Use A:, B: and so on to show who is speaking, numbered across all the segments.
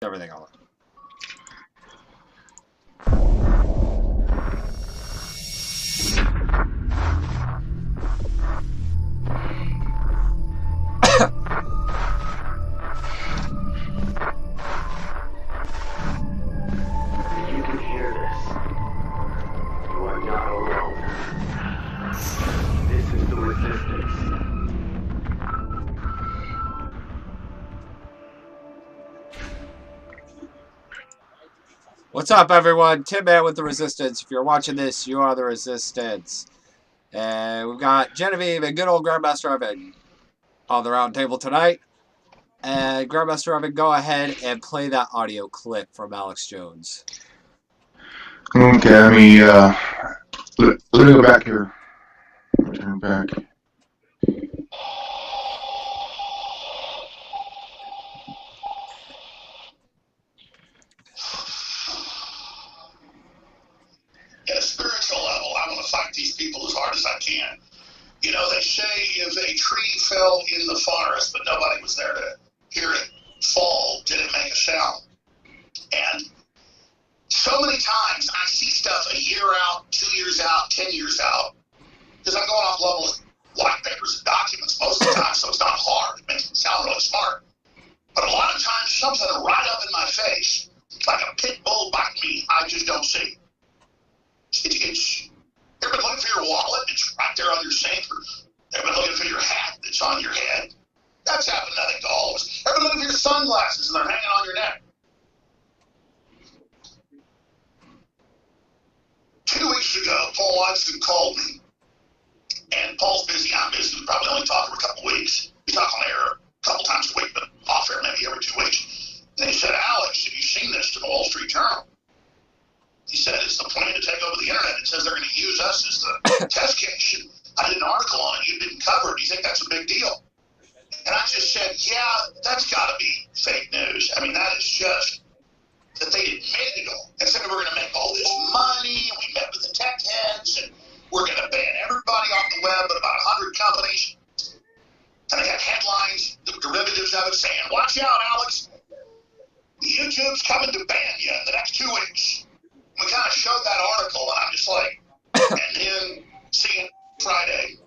A: Everything on.
B: You can hear this. You are not alone. This is the resistance.
A: What's up, everyone? Tim Man with the Resistance. If you're watching this, you are the Resistance. And we've got Genevieve and good old Grandmaster Evan on the round table tonight. And Grandmaster Evan, go ahead and play that audio clip from Alex Jones.
C: Okay, let me go back here. Turn back.
D: At a spiritual level, I want to fight these people as hard as I can. You know, they say if a tree fell in the forest, but nobody was there to hear it fall, did it make a sound? And so many times I see stuff a year out, 2 years out, 10 years out, because I'm going off level of white papers and documents most of the time, so it's not hard. It makes it sound really smart. But a lot of times, something right up in my face, like a pit bull biting me, I just don't see. It's you've been looking for your wallet, it's right there on your sink, or you've been looking for your hat that's on your head. That's happened, I think, to all of us. You've been looking for your sunglasses and they're hanging on your neck. 2 weeks ago, Paul Watson called me, and Paul's busy, I'm busy. We probably only talk every couple of weeks. We talk on air a couple times a week, but off air maybe every 2 weeks. And he said, Alex, have you seen this to the Wall Street Journal? He said, it's the plan to take over the internet. It says they're going to use us as the test case. And I did an article on it. You didn't cover it. Do you think that's a big deal? And I just said, yeah, that's got to be fake news. I mean, that is just that they admitted it all. And said we're going to make all this money. And we met with the tech heads. And we're going to ban everybody off the web, but about 100 companies. And they had headlines, the derivatives of it saying, watch out, Alex. YouTube's coming to ban you in the next 2 weeks. We kind of showed that article, and I'm just like, and then seeing Friday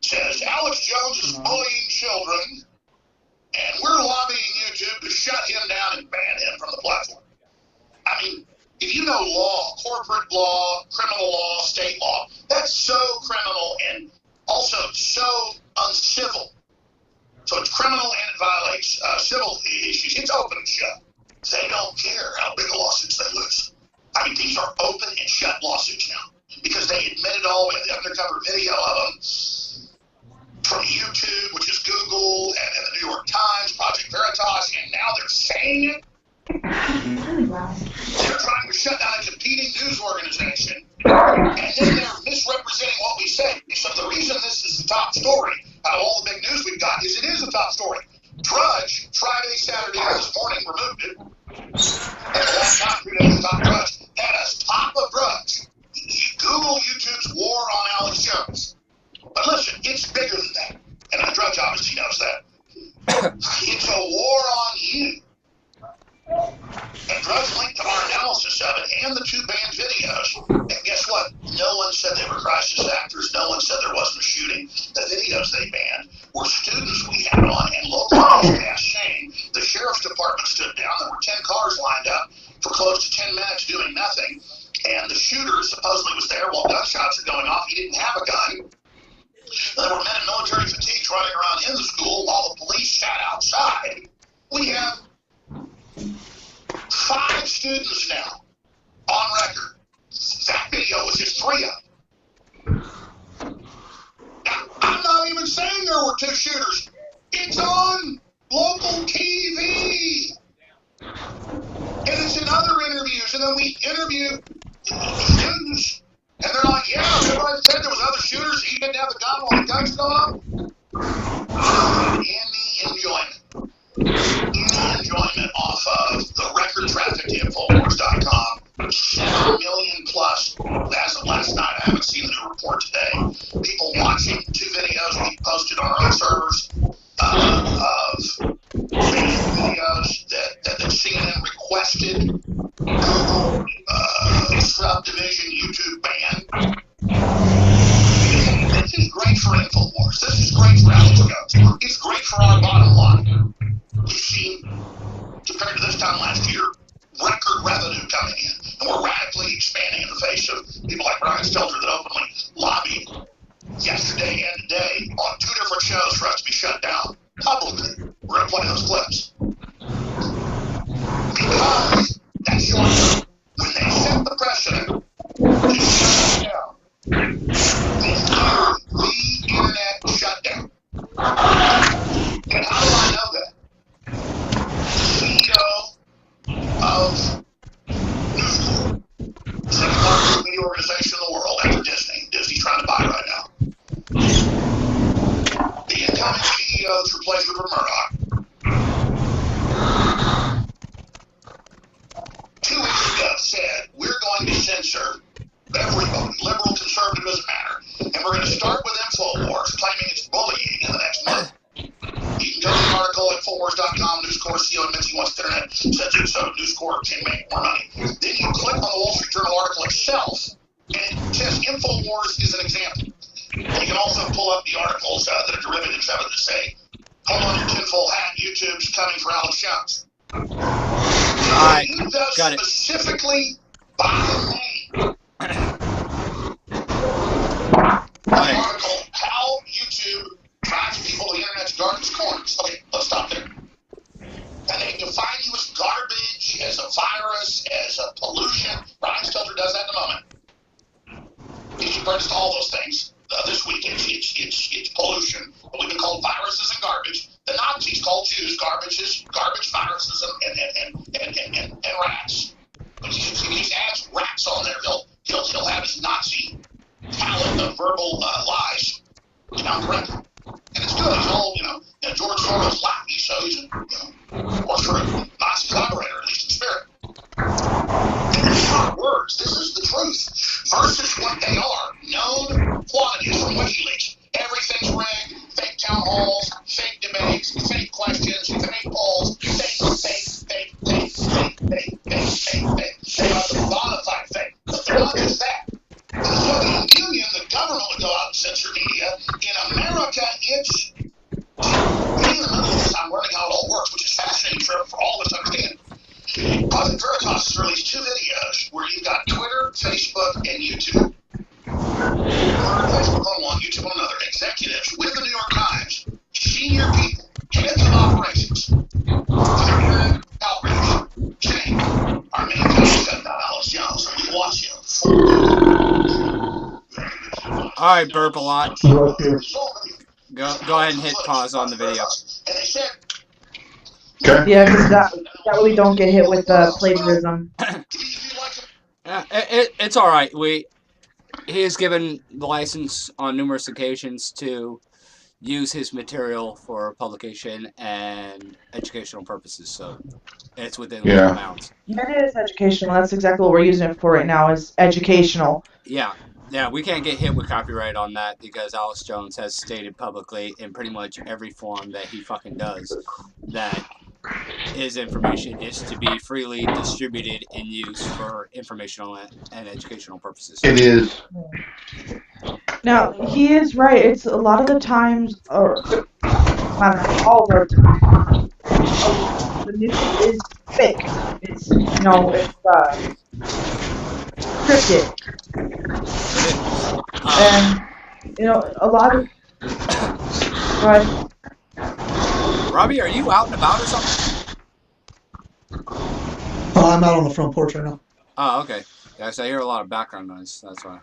D: says Alex Jones is bullying children, and we're lobbying YouTube to shut him down and ban him from the platform. I mean, if you know law, corporate law, criminal law, state law, that's so criminal and also so uncivil. So it's criminal and it violates civil issues. It's open and shut. They don't care how big a lawsuits they lose. I mean, these are open and shut lawsuits now because they admitted all the undercover video of them from YouTube, which is Google, and the New York Times, Project Veritas, and now they're saying it. They're trying to shut down a competing news organization, and then they're misrepresenting what we say. So the reason this is the top story out of all the big news we've got is it is a top story. Drudge, Friday, Saturday, this morning, removed it. And a long time, 3 days top Drudge, had us top of Drudge. Google YouTube's war on Alex Jones. But listen, it's bigger than that. And the Drudge obviously knows that. It's a war on you. And Drudge linked to our analysis of it and the 2 banned videos. And guess what? No one said they were crisis actors. No one said there wasn't a shooting. The videos they banned were students we had on, and local police asked Shane. The sheriff's department stood down. There were 10 cars lined up for close to 10 minutes doing nothing. And the shooter supposedly was there while gunshots are going off. He didn't have a gun. There were men in military fatigues running around in the school while the police sat outside. We have 5 students now on record. That video was just 3 of them. Now, I'm not even saying there were 2 shooters. It's on local TV. And it's in other interviews. And then we interview the students. And they're like, yeah, everybody said there was other shooters. He didn't have the gun while the gun's going on. Any enjoyment. Any enjoyment off of the record traffic to Infowars.com. 7 million plus as of last night. I haven't seen the new report today. People watching 2 videos we posted on our own servers of Facebook videos requested Google subdivision YouTube ban. This is great for InfoWars. This is great for Alex Jones. It's great for our bottom line. We've seen, compared to this time last year, record revenue coming in, and we're radically expanding in the face of people like Brian Stelter that openly lobbied yesterday and today on 2 different shows for us to be shut down publicly. We're going to play those clips. Because that's short term. When they set the precedent, they shut it down. It's the internet shutdown. And how do I know that? The CEO of News Corp, the second largest media organization in the world after Disney. Disney's trying to buy right now. The incoming CEO that's replaced Rupert Murdoch. 2 weeks ago said, we're going to censor everybody, liberal, conservative, doesn't matter. And we're going to start with InfoWars, claiming it's bullying in the next month. You can go to the article at InfoWars.com, News Corp CEO admits he wants the internet censored so News Corp can make more money. Then you click on the Wall Street Journal article itself, and it says InfoWars is an example. And you can also pull up the articles that are derivatives of it that say, hold on your tinfoil hat, YouTube's coming for Alex Jones.
A: Alright, got it.
D: Specifically by name. Article, how YouTube drives people to the internet's garbage corners. Okay, let's stop there. And they define you as garbage, as a virus, as a pollution. Brian Stelter does that in a moment. He's embraced all those things. This week it's pollution. But we've been called viruses and garbage. The Nazis called Jews garbage, viruses, and rats. But he just adds rats on there. He'll have his Nazi palette of verbal lies down correctly. And it's good. He's all, George Soros Latin, so he's of course, for a Nazi collaborator, at least in spirit. And these aren't words. This is the truth. Versus what they are. Known quantities from WikiLeaks. Everything's rigged. Fake town halls, fake debates, fake questions, fake polls, fake. They are the modified fake. But they're not just that. The Soviet Union, the government would go out and censor media. In America, it's me in the middle of this. I'm learning how it all works, which is fascinating for all of us to understand. Project Veritas has released 2 videos where you've got Twitter, Facebook, and YouTube. Facebook on one, YouTube on another. Executives with the New York Times, senior people, heads of operations, for their internet outrage, saying, our main job is to cut down Alex Jones, and we watch him.
A: Alright, burp a lot.
C: Right there.
A: Go ahead and hit pause on the video.
D: And they said,
C: Okay.
E: Yeah, because that way we don't get hit with plagiarism.
A: It's alright. He is given the license on numerous occasions to use his material for publication and educational purposes, so it's within legal bounds.
E: It is educational. That's exactly what we're using it for right now, is educational.
A: Yeah, we can't get hit with copyright on that because Alex Jones has stated publicly in pretty much every form that he fucking does that his information is to be freely distributed and used for informational and educational purposes.
C: It is.
E: Now, he is right. It's a lot of the times, or not all the time, the news is fake. It's, scripted. And, a lot of... Right.
A: Robbie, are you out and about or something?
F: Oh, I'm out on the front porch right now.
A: Oh, okay. Yeah, so I hear a lot of background noise. That's why.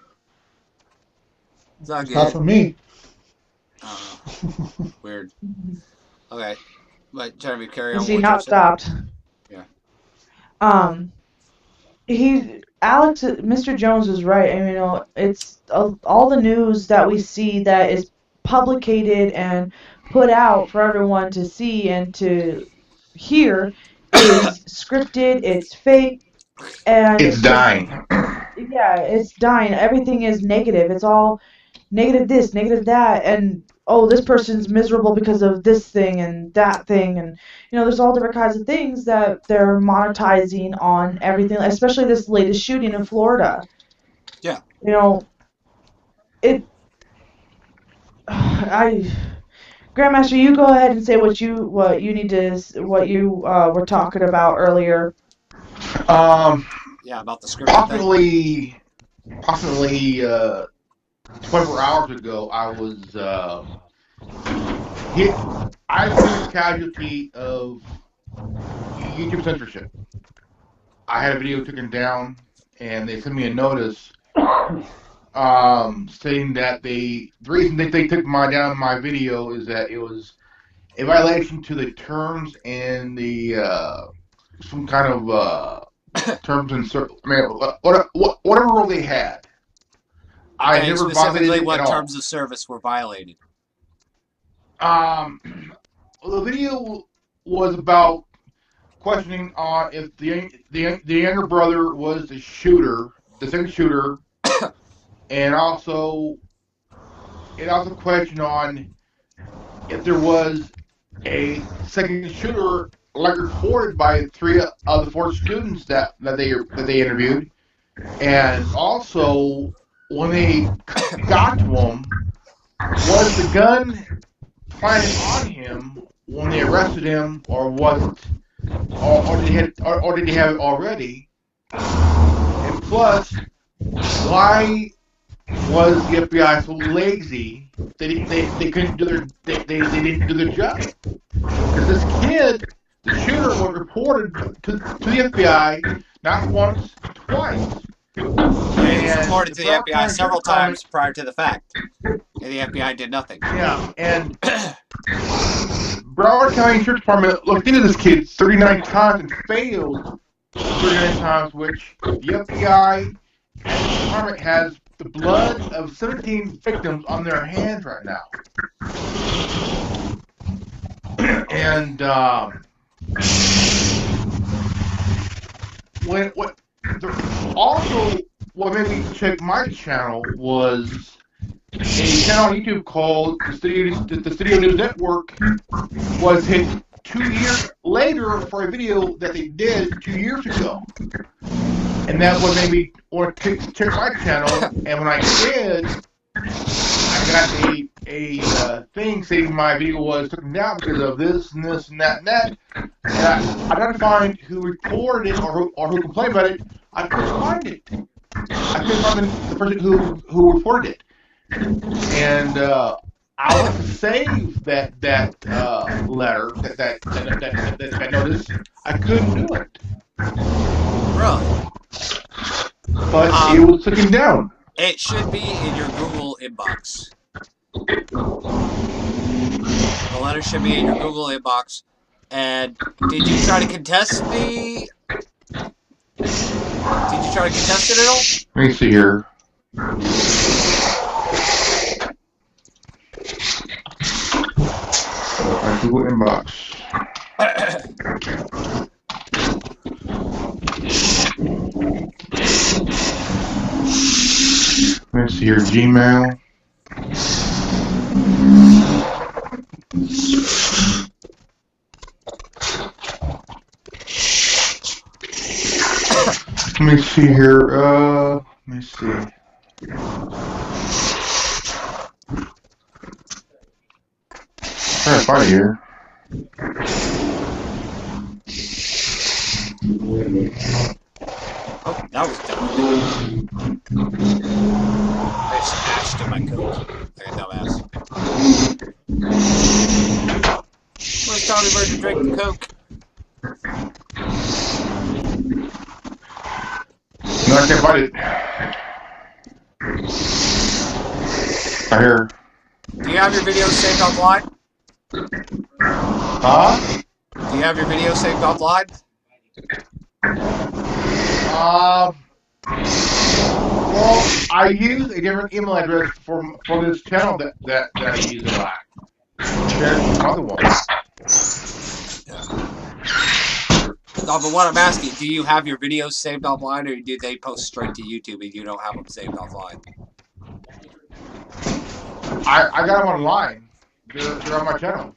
A: Is that good?
F: Not for me.
A: Weird. Okay. But, Jeremy, carry on.
E: See, now it stopped.
A: Yeah.
E: Mr. Jones is right. I mean, it's all the news that we see that is publicated and put out for everyone to see and to hear is scripted, it's fake, and
C: It's dying.
E: Yeah, it's dying. Everything is negative. It's all negative this, negative that, and oh, this person's miserable because of this thing and that thing, and there's all different kinds of things that they're monetizing on everything, especially this latest shooting in Florida.
A: Yeah.
E: It. Grandmaster, you go ahead and say what you were talking about earlier.
A: Yeah, about the scripted thing.
C: Possibly 24 hours ago, I was I've been a casualty of YouTube censorship. I had a video taken down, and they sent me a notice stating that the reason that they took down my video is that it was a violation to the terms and the some kind of terms and whatever rule they had. I
A: Okay,
C: never
A: specifically
C: violated it
A: what
C: at all.
A: terms of service were violated.
C: The video was about questioning on if the younger brother was the shooter, the second shooter, and also questioned on if there was a second shooter, like reported by 3 of the 4 students that they interviewed, and also when they got to him, was the gun planted on him when they arrested him, or was it, or did he have it already? And plus, why was the FBI so lazy that they couldn't do they didn't do their job? Because this kid, the shooter, was reported to the FBI not once, twice.
A: And he was reported to the FBI several times prior to the fact, and the FBI did nothing.
C: Yeah, and Broward County Sheriff's Department looked into this kid 39 times and failed 39 times, which the FBI and the department has the blood of 17 victims on their hands right now. And what made me check my channel was a channel on YouTube called the Studio News Network was hit 2 years later for a video that they did 2 years ago. And that what made me want to check my channel. And when I did, I got a thing saying my video was taken down because of this and this and that and that. And I tried to find who reported it or who complained about it. I couldn't find it. I couldn't find the person who reported it. And I want to save that letter, that notice. I couldn't do it.
A: Really?
C: But it was taken down.
A: It should be in your Google inbox. The letter should be in your Google inbox. And did you try to contest it at all?
C: Let me see here. My Google inbox. Let me see your Gmail. Let me see here. Let me see. Trying to find it here.
A: Oh, that was dumb. I smashed in my coat. Like a dumbass. Where's Tommy Bird to drink the Coke?
C: No, I can't find it. Right here.
A: Do you have your video saved offline?
C: Huh?
A: Do you have your video saved offline?
C: Well, I use a different email address for this channel that I use a lot. There's another one.
A: No, but what I'm asking, do you have your videos saved offline, or did they post straight to YouTube and you don't have them saved offline?
C: I got them online. They're on my channel.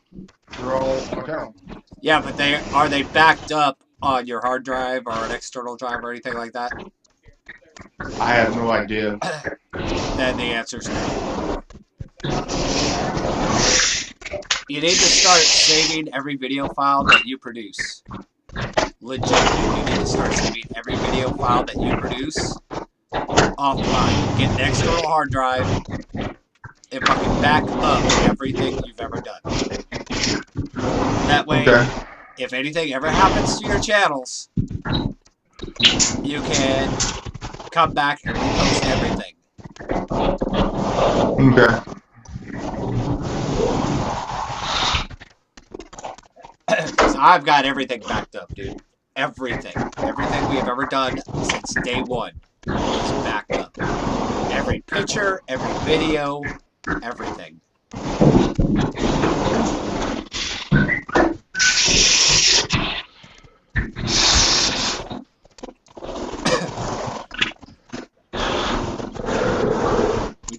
C: They're all on my channel.
A: Yeah, but are they backed up on your hard drive or an external drive or anything like that?
C: I have no idea.
A: Then the answer's no. You need to start saving every video file that you produce. Legitimately, you need to start saving every video file that you produce offline. Get an external hard drive and fucking back up everything you've ever done. That way, if anything ever happens to your channels, you can come back and repost everything.
C: Okay.
A: Because I've got everything backed up, dude. Everything. Everything we have ever done since day one is backed up. Every picture, every video, everything.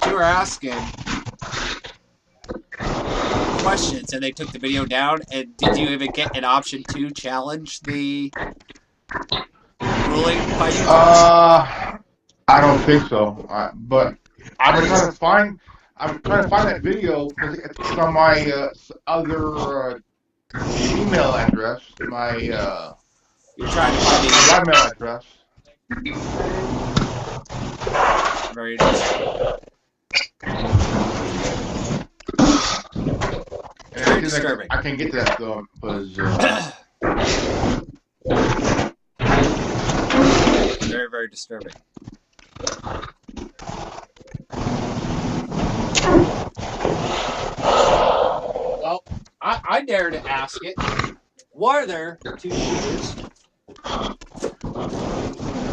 A: You were asking questions and they took the video down, and did you even get an option to challenge the ruling by YouTube?
C: I don't think so. But I'm trying to find that video because it's on my other email address.
A: You're trying to find
C: my email address.
A: Very interesting. Very disturbing.
C: I can get to that though, because
A: very, very disturbing. Well, I dare to ask it. Were there two shooters?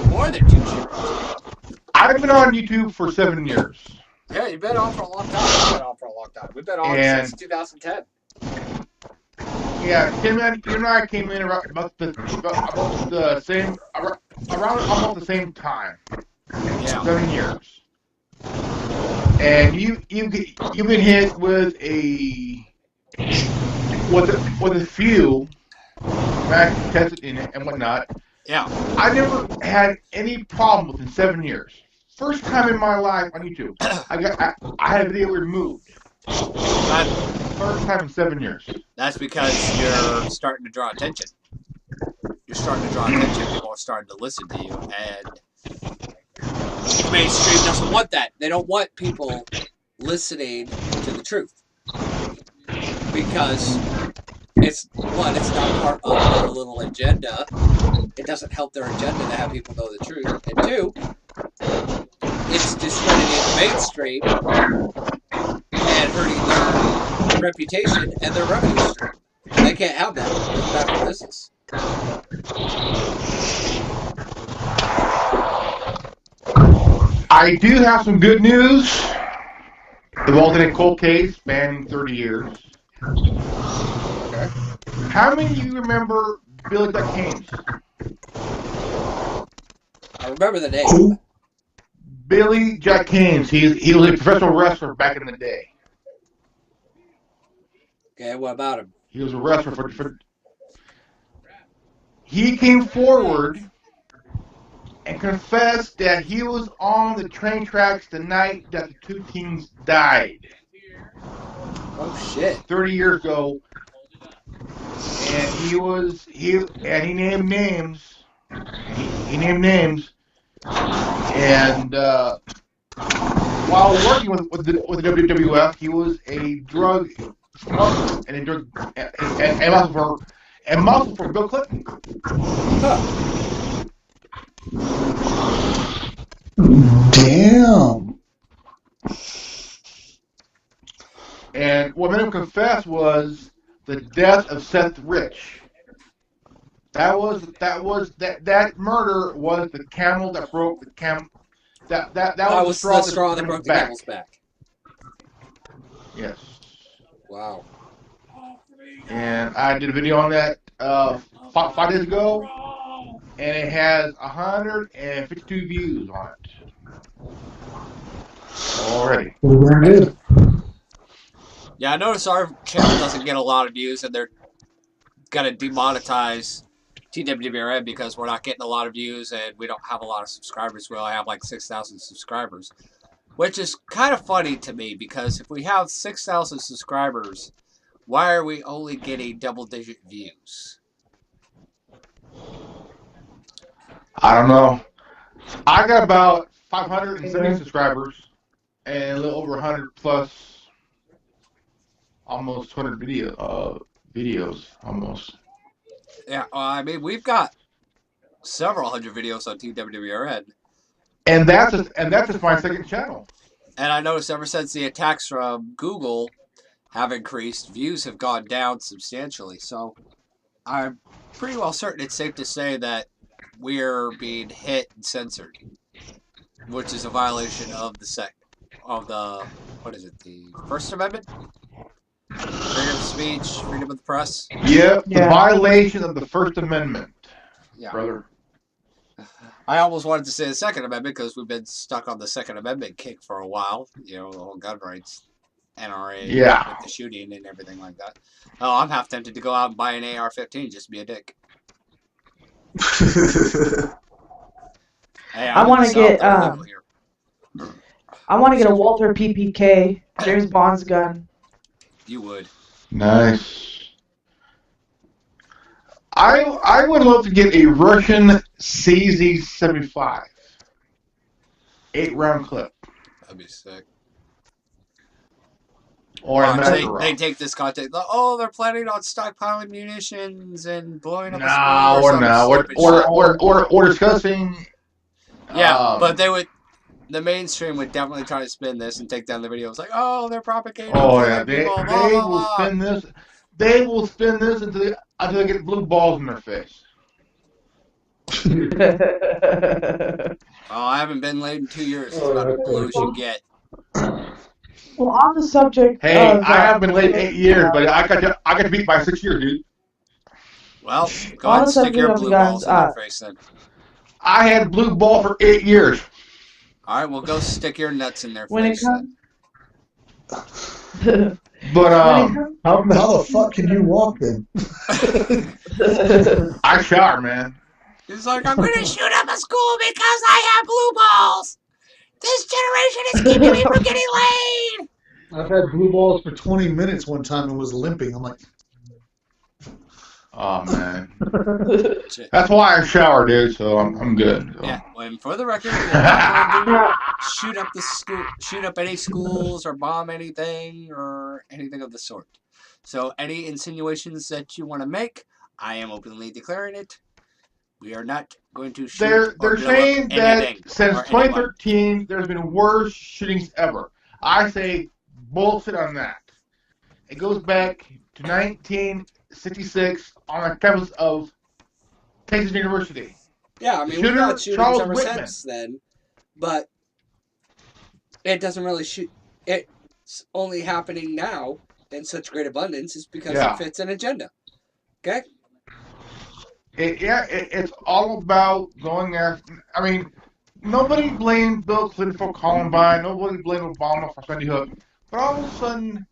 A: More than two shooters.
C: I've been on YouTube for 7 years.
A: Yeah, you've been on for a long time. We've been on since 2010.
C: Yeah, Tim, you and I came in about the same around almost the same time.
A: Yeah.
C: 7 years. And you've been hit with a few back tested in it and whatnot.
A: Yeah.
C: I never had any problem within 7 years. First time in my life on YouTube, I had a video removed. First time in 7 years.
A: That's because you're starting to draw attention. You're starting to draw attention. People are starting to listen to you, and the mainstream doesn't want that. They don't want people listening to the truth because it's not part of their little agenda. It doesn't help their agenda to have people know the truth, and two, it's discrediting the mainstream and hurting their reputation and their revenue stream. They can't have that. It's bad for business.
C: I do have some good news. The alternate cold case spanning 30 years. Okay. How many of you remember Billy Jack Haynes?
A: I remember the name.
C: Billy Jack Haynes. He was a professional wrestler back in the day.
A: Okay, what about him?
C: He was a wrestler for he came forward and confessed that he was on the train tracks the night that the two teens died.
A: Oh shit.
C: 30 years ago. And he named names. He named names. And while working with the WWF, he was a drug smuggler and muscle for Bill Clinton.
A: Huh.
F: Damn.
C: And what made him confess was the death of Seth Rich. That murder was the camel that broke the camel. That was
A: the straw that broke the camel's back.
C: Yes.
A: Wow.
C: And I did a video on that 5 days ago, and it has 152 views on it already.
F: We're good.
A: Yeah, I notice our channel doesn't get a lot of views, and they're gonna demonetize TWBRN because we're not getting a lot of views and we don't have a lot of subscribers. We only have like 6,000 subscribers, which is kind of funny to me because if we have 6,000 subscribers, why are we only getting double-digit views?
C: I don't know. I got about 570 subscribers and a little over 100 plus, almost 200 videos, almost.
A: Yeah, I mean, we've got several hundred videos on TWBRN.
C: And that's just my second channel.
A: And I noticed ever since the attacks from Google have increased, views have gone down substantially. So I'm pretty well certain it's safe to say that we're being hit and censored, which is a violation of the First Amendment? Freedom of speech, freedom of the press.
C: Yep, the violation of the First Amendment.
A: Yeah,
C: brother.
A: I almost wanted to say the Second Amendment because we've been stuck on the Second Amendment kick for a while. You know, the whole gun rights, NRA, with the shooting and everything like that. Oh, I'm half tempted to go out and buy an AR-15 just to be a dick. Hey,
E: I want to get I want to get a Walther PPK, James Bond's gun.
A: You would.
C: Nice. I would love to get a Russian CZ-75 8-round clip.
A: That'd be sick.
C: Or
A: they take this content. Oh, they're planning on stockpiling munitions and blowing up.
C: Or discussing.
A: Yeah, but they would. The mainstream would definitely try to spin this and take down the videos. Like, oh, they're propagating.
C: Oh yeah, they will spin this. They will spin this until they get blue balls in their face.
A: I haven't been late in 2 years. It's about as blue as you get.
E: Well, on the subject.
C: Hey, I have been late 8 years, but I got to beat by 6 years, dude.
A: Well, go ahead and stick your blue balls in their face then.
C: I had blue ball for 8 years.
A: All right, well, go stick your nuts in their face then.
C: But
F: how the fuck can you walk then?
C: I shower, man.
A: He's like, I'm gonna shoot up a school because I have blue balls. This generation is keeping me from getting laid.
F: I've had blue balls for 20 minutes one time and was limping. I'm like,
C: oh man. That's why I shower, dude. So I'm good. So.
A: Yeah. And for the record, we're not going to shoot up any schools or bomb anything or anything of the sort. So any insinuations that you want to make, I am openly declaring it. We are not going to shoot.
C: They're saying that since 2013, there's been worse shootings ever. I say bullshit on that. It goes back to 1966 on the campus of Texas University.
A: Yeah, I mean, we've had shootings ever since then, but it doesn't really shoot. It's only happening now in such great abundance is because it fits an agenda. Okay?
C: It's all about going after. I mean, nobody blamed Bill Clinton for Columbine. Nobody blamed Obama for Sandy Hook. But all of a sudden,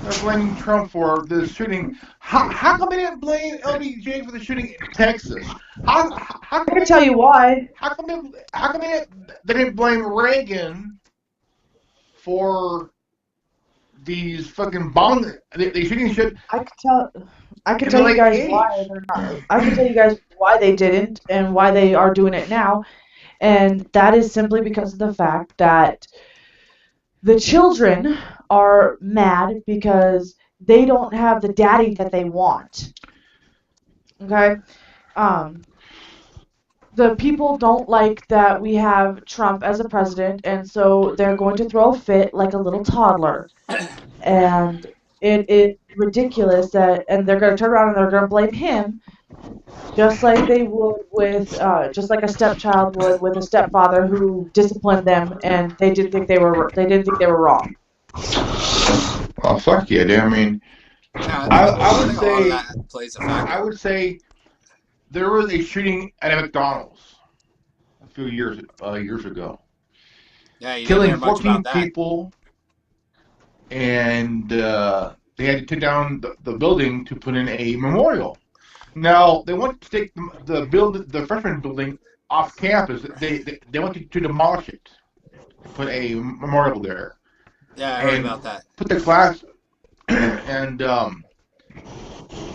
C: they're blaming Trump for the shooting. How come they didn't blame LBJ for the shooting in Texas? I
E: can tell you why.
C: How come they didn't blame Reagan for these fucking bombs? They shooting shit.
E: I can tell you guys why they're not. I can tell you guys why they didn't and why they are doing it now, and that is simply because of the fact that the children are mad because they don't have the daddy that they want. Okay? The people don't like that we have Trump as a president, and so they're going to throw a fit like a little toddler. And it is ridiculous that, and they're going to turn around and they're going to blame him, just like they would with, just like a stepchild would with a stepfather who disciplined them, and they didn't think they were wrong.
C: Oh fuck yeah, dude! I mean, I would say there was a shooting at a McDonald's a few years ago.
A: Yeah, you
C: killing 14 people and they had to take down the building to put in a memorial. Now they wanted to take the freshman building off campus. They wanted to demolish it, put a memorial there,
A: Yeah, I heard
C: and
A: about that.
C: put the class. And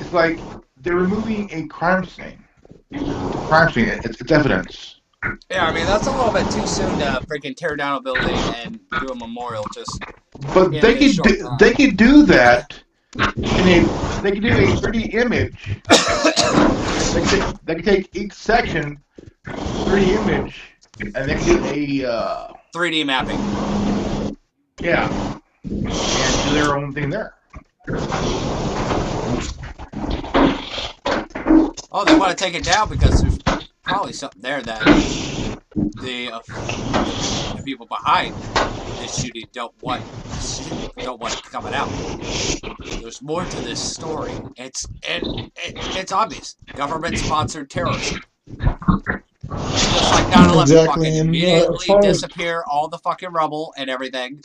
C: it's like they're removing a crime scene. Crime scene. It's evidence.
A: Yeah, I mean, that's a little bit too soon to freaking tear down a building and do a memorial just
C: But
A: in
C: they
A: this
C: could
A: short time.
C: they could do that they could do a 3D image. They could take each section 3D image and they could do a
A: 3D mapping.
C: yeah, and do their own thing there.
A: Oh, they want to take it down because there's probably something there that the people behind this shooting don't want it coming out. There's more to this story. It's obvious. Government-sponsored terrorism. Just like 9/11,
F: Exactly,
A: fucking
F: and, as
A: immediately
F: far as-
A: disappear all the fucking rubble and everything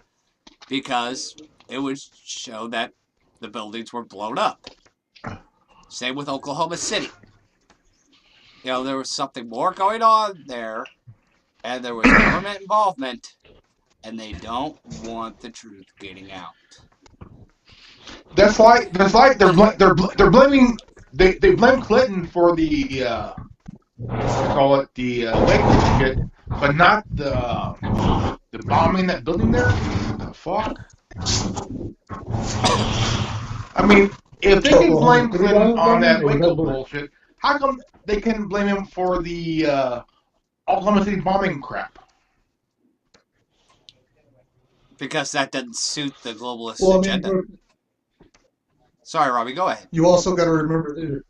A: because it would show that the buildings were blown up. Same with Oklahoma City. You know, there was something more going on there, and there was government involvement, and they don't want the truth getting out.
C: That's like they're blaming they blame Clinton for the call it the Waco shit, but not the bombing that building there. What the fuck? I mean, if they can blame Clinton on that Waco bullshit, how come they can blame him for the Oklahoma City bombing crap?
A: Because that doesn't suit the globalist
F: Well, I
A: agenda.
F: mean,
A: Sorry, Robbie, go ahead.
F: you also got to remember that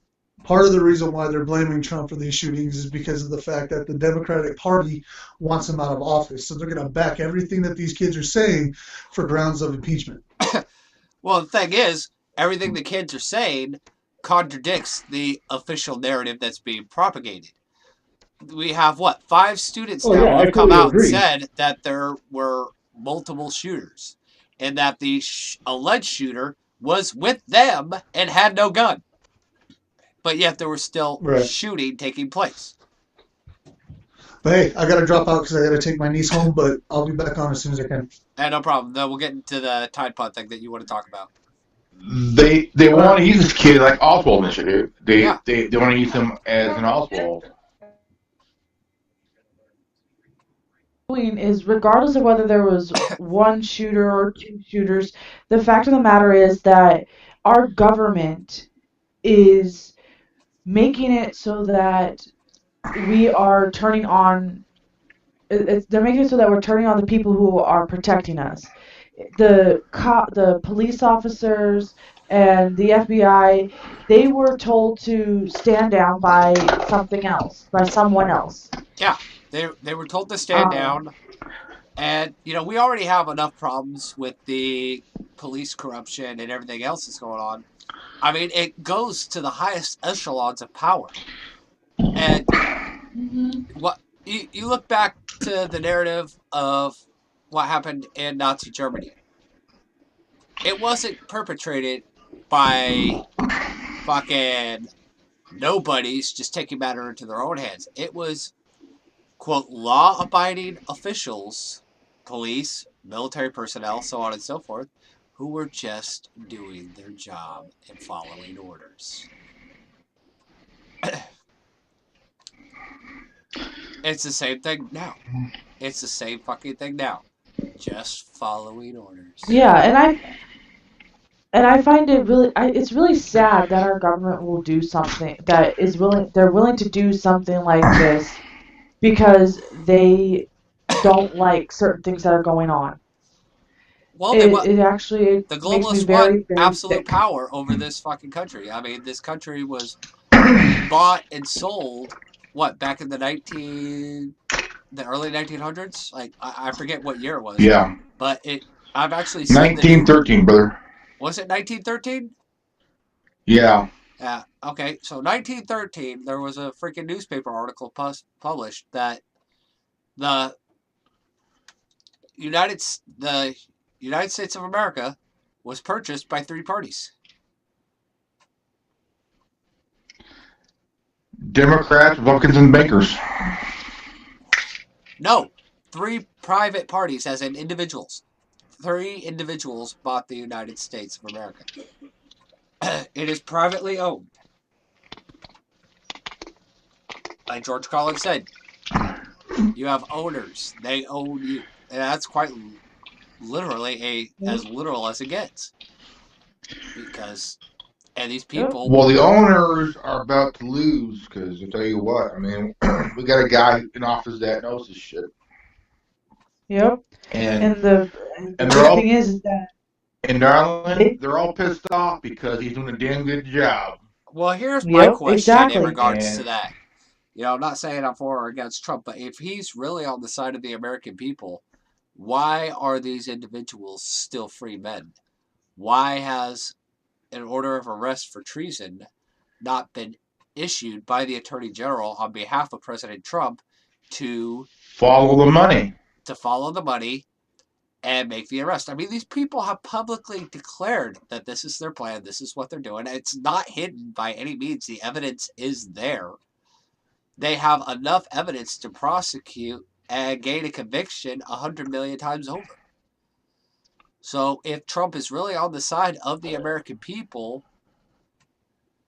F: part of the reason why they're blaming Trump for these shootings is because of the fact that the Democratic Party wants him out of office. So they're going to back everything that these kids are saying for grounds of impeachment.
A: Well, the thing is, everything the kids are saying contradicts the official narrative that's being propagated. We have, 5 students now
F: yeah, I
A: who've come
F: totally
A: out
F: agree.
A: and said that there were multiple shooters and that the alleged shooter was with them and had no gun. But yet there was still shooting taking place.
F: But hey, I got to drop out because I got to take my niece home, but I'll be back on as soon as I can.
A: No problem. Then we'll get into the Tide Pod thing that you want to talk about.
C: They want to use this kid like Oswald and shit. They want to use him as an Oswald.
E: Is regardless of whether there was one shooter or 2 shooters, the fact of the matter is that our government is making it so that we are turning on. They're making it so that we're turning on the people who are protecting us. The police officers and the FBI, they were told to stand down by something else, by someone else.
A: Yeah. They were told to stand down, and we already have enough problems with the police corruption and everything else that's going on. I mean, it goes to the highest echelons of power, and what you look back to the narrative of what happened in Nazi Germany. It wasn't perpetrated by fucking nobodies just taking matter into their own hands. It was, quote, law-abiding officials, police, military personnel, so on and so forth, who were just doing their job and following orders. It's the same thing now. It's the same fucking thing now. Just following orders.
E: Yeah, and I find it it's really sad that our government will do something that is they're willing to do something like this because they don't like certain things that are going on.
A: Well,
E: it actually
A: the
E: makes me
A: globalists
E: very,
A: want
E: very
A: absolute
E: sick.
A: power over this fucking country. I mean, this country was bought and sold, back in the early 1900s? Like, I forget what year it was.
C: Yeah.
A: But I've actually seen
C: 1913, brother.
A: Was it 1913?
C: Yeah.
A: Yeah. Okay. So 1913, there was a freaking newspaper article published that the United States of America was purchased by 3 parties.
C: Democrats, Republicans, and bankers.
A: No, 3 private parties, as in individuals. 3 individuals bought the United States of America. It is privately owned. Like George Carlin said, you have owners. They own you. And that's quite literally as literal as it gets. Because, and these people...
C: Well, the owners are about to lose, because I'll tell you what, I mean, we got a guy in office that knows this shit.
E: Yep.
C: And
E: the thing is that
C: in Darling, they're all pissed off because he's doing a damn good job.
A: Well, here's my question
E: exactly.
A: in regards to that. You know, I'm not saying I'm for or against Trump, but if he's really on the side of the American people, why are these individuals still free men? Why has an order of arrest for treason not been issued by the Attorney General on behalf of President Trump to
C: follow the money?
A: To follow the money and make the arrest. I mean, these people have publicly declared that this is their plan, this is what they're doing. It's not hidden by any means. The evidence is there. They have enough evidence to prosecute and gain a conviction 100 million times over. So if Trump is really on the side of the American people,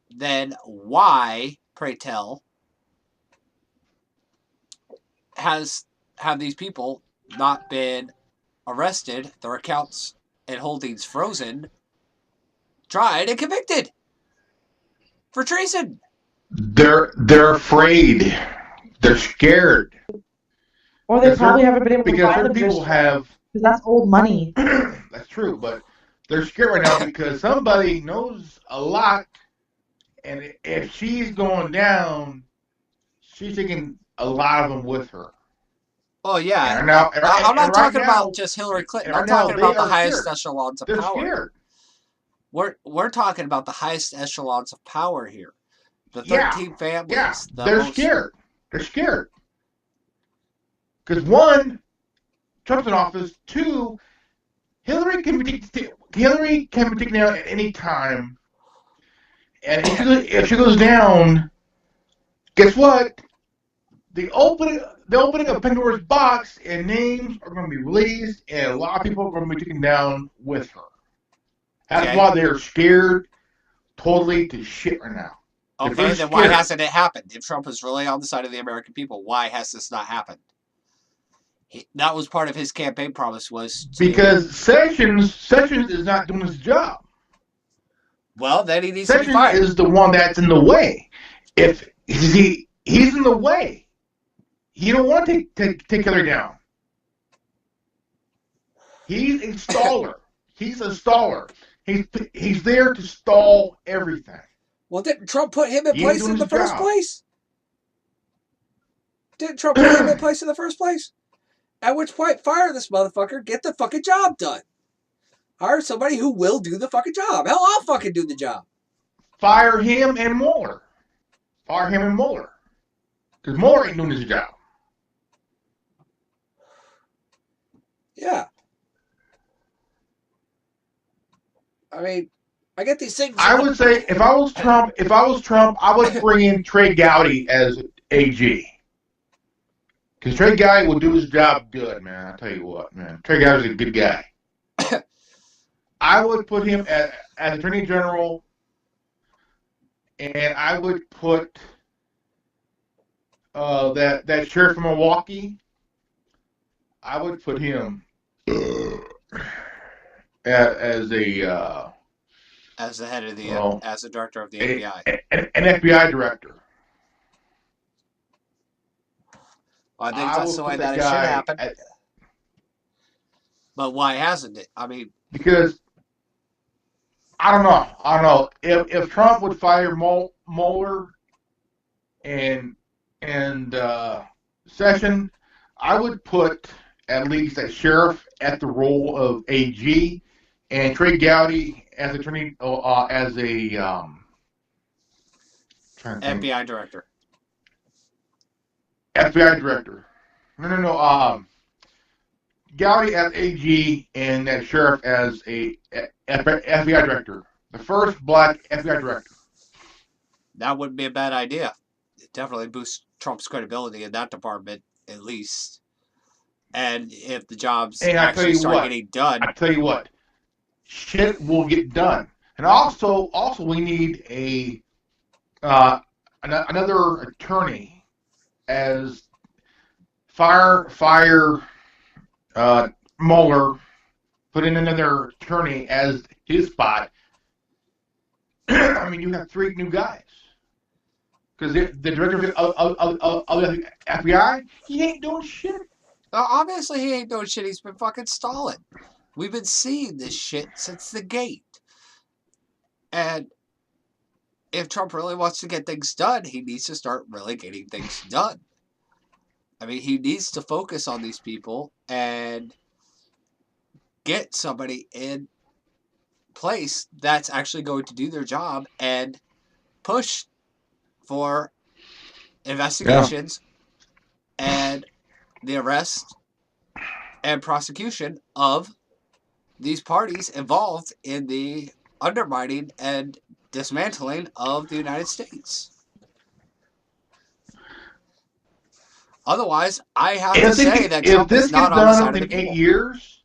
A: then why, pray tell, have these people not been arrested, their accounts and holdings frozen, tried and convicted for treason?
C: They're afraid. They're scared.
E: Or they probably haven't been able to
C: because
E: buy
C: certain
E: them
C: people have.
E: because that's old money.
C: That's true, but they're scared right now because somebody knows a lot, and if she's going down, she's taking a lot of them with her.
A: Oh yeah.
C: And now,
A: I'm not talking about just Hillary Clinton. I'm talking about the highest echelons of
C: power.
A: They're scared. We're talking about the highest echelons of power here. The 13 families.
C: Yeah, they're scared. They're scared. Because one, Trump's in office. Two, Hillary can be taken down at any time. And if she goes down, guess what? The opening of Pandora's box and names are going to be released, and a lot of people are going to be taken down with her. That's why they're scared totally to shit right now.
A: Okay, then why hasn't it happened? If Trump is really on the side of the American people, why has this not happened? That was part of his campaign promise
C: because Sessions is not doing his job.
A: Well, then he needs to be fired.
C: Sessions is the one that's in the way. If he's in the way, he don't want to take Hillary down. He's a staller. He's a staller. He's there to stall everything.
A: Well, didn't Trump put him in place in the first place? Didn't Trump put him in place in the first place? At which point, fire this motherfucker, get the fucking job done. Hire somebody who will do the fucking job. Hell, I'll fucking do the job.
C: Fire him and Mueller. Fire him and Mueller. Because Mueller ain't doing his job.
A: Yeah. I mean, I get these things.
C: I would say if I was Trump, I would bring in Trey Gowdy as AG. Because Trey Gowdy will do his job good, man. I'll tell you what, man. Trey Gowdy's a good guy. I would put him as Attorney General, and I would put that sheriff from Milwaukee. I would put him as the
A: head of the as the director of the FBI,
C: an FBI director.
A: Well, I think that's the way that it should happen. But why hasn't it? I mean,
C: because I don't know. If Trump would fire Mueller and Sessions, I would put at least a sheriff at the role of AG and Trey Gowdy as attorney as a
A: FBI director.
C: FBI director. No. Gowdy as AG and that sheriff as a FBI director. The first black FBI director.
A: That wouldn't be a bad idea. It definitely boosts Trump's credibility in that department, at least. And if the jobs actually start getting done.
C: I tell you what, shit will get done. And also we need another attorney as fire Mueller put in another attorney as his spot. I mean, you have 3 new guys. Because the director of the FBI, he ain't doing shit.
A: Obviously, he ain't doing shit. He's been fucking stalling. We've been seeing this shit since the gate. And if Trump really wants to get things done, he needs to start really getting things done. I mean, he needs to focus on these people and get somebody in place that's actually going to do their job and push for investigations and the arrest and prosecution of these parties involved in the undermining and dismantling of the United States. Otherwise, I have to say that Trump is not on the side of the people.
C: If this gets done within 8 years,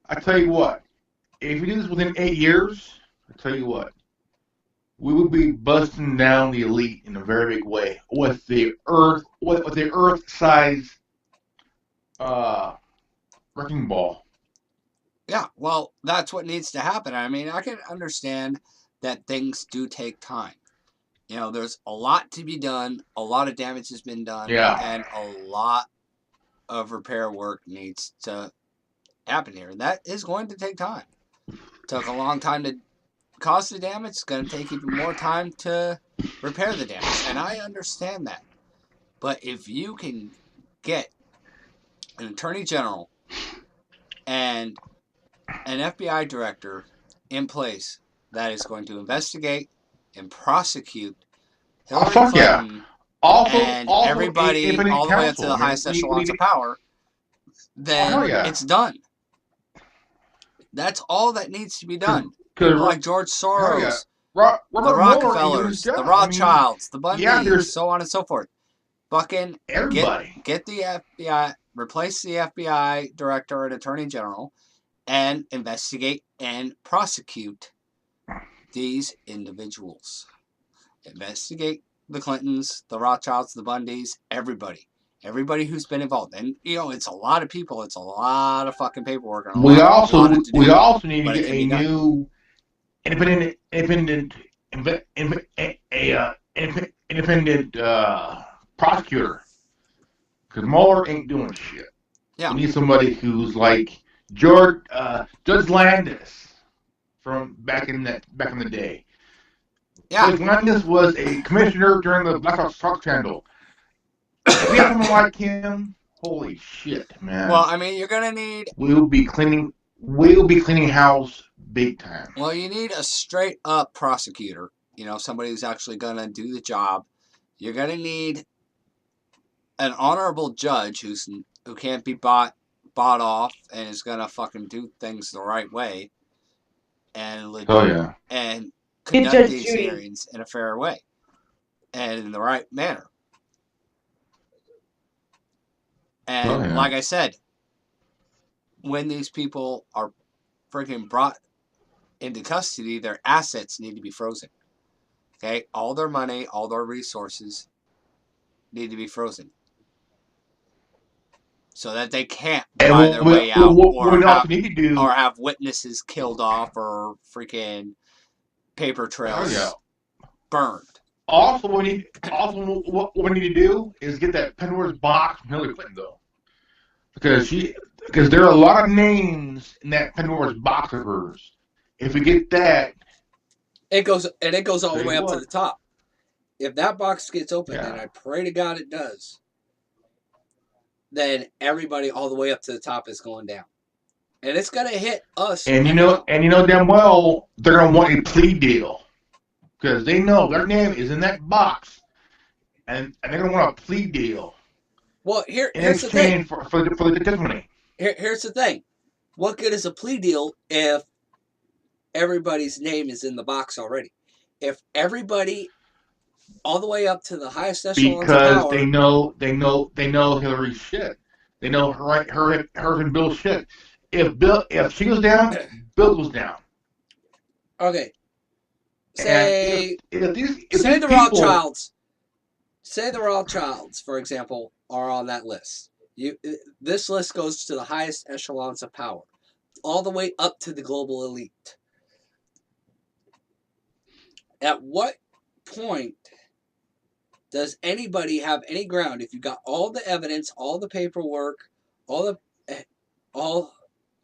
C: I tell you what, if we do this within 8 years, I tell you what, we would be busting down the elite in a very big way with the Earth-size wrecking ball.
A: Yeah, well, that's what needs to happen. I mean, I can understand that things do take time. You know, there's a lot to be done. A lot of damage has been done.
C: Yeah.
A: And a lot of repair work needs to happen here. And that is going to take time. It took a long time to cause the damage. It's going to take even more time to repair the damage. And I understand that. But if you can get an attorney general and an FBI director in place that is going to investigate and prosecute Hillary Clinton and everybody all the way up to the highest echelons of power, then it's done. That's all that needs to be done. People like George Soros, the Rockefellers, the Rothschilds, the Bundys, so on and so forth. Fucking get the FBI, replace the FBI director and attorney general, and investigate and prosecute these individuals. Investigate the Clintons, the Rothschilds, the Bundys, everybody. Everybody who's been involved. And, you know, it's a lot of people. It's a lot of fucking paperwork. And
C: we also need to get a new independent prosecutor. Because Mueller ain't doing shit.
A: Yeah.
C: We need somebody who's like Judge Landis from back in the day.
A: Yeah.
C: Judge Landis was a commissioner during the Black Sox scandal. If we have someone like him, holy shit, man.
A: Well, I mean, you're gonna need.
C: We'll be cleaning house big time.
A: Well, you need a straight up prosecutor. You know, somebody who's actually gonna do the job. You're gonna need an honorable judge who can't be bought off and is gonna fucking do things the right way and and conduct these hearings in a fair way and in the right manner. And like I said, when these people are freaking brought into custody, their assets need to be frozen. Okay? All their money, all their resources need to be frozen. So that they can't buy their way out or have witnesses killed off or freaking paper trails burned.
C: Also, what we need to do is get that Pandora's box from Hillary Clinton, though, because there are a lot of names in that Pandora's box of hers. If we get that,
A: it goes all the way up to the top. If that box gets open, and I pray to God it does, then everybody all the way up to the top is going down, and it's gonna hit us.
C: And you know damn well they're gonna want a plea deal. Because they know their name is in that box, and they're going to want a plea deal.
A: Well, here's
C: the thing. For the testimony.
G: Here's the thing. What good is a plea deal if everybody's name is in the box already? If everybody, all the way up to the highest echelons of
C: Because
G: power,
C: they know Hillary's shit. They know her and Bill's shit. If she goes down, Bill goes down.
G: okay,
C: And
G: say
C: if these
G: the
C: people,
G: Rothschilds, for example, are on that list. This list goes to the highest echelons of power, all the way up to the global elite. At what point does anybody have any ground if you got all the evidence, all the paperwork, all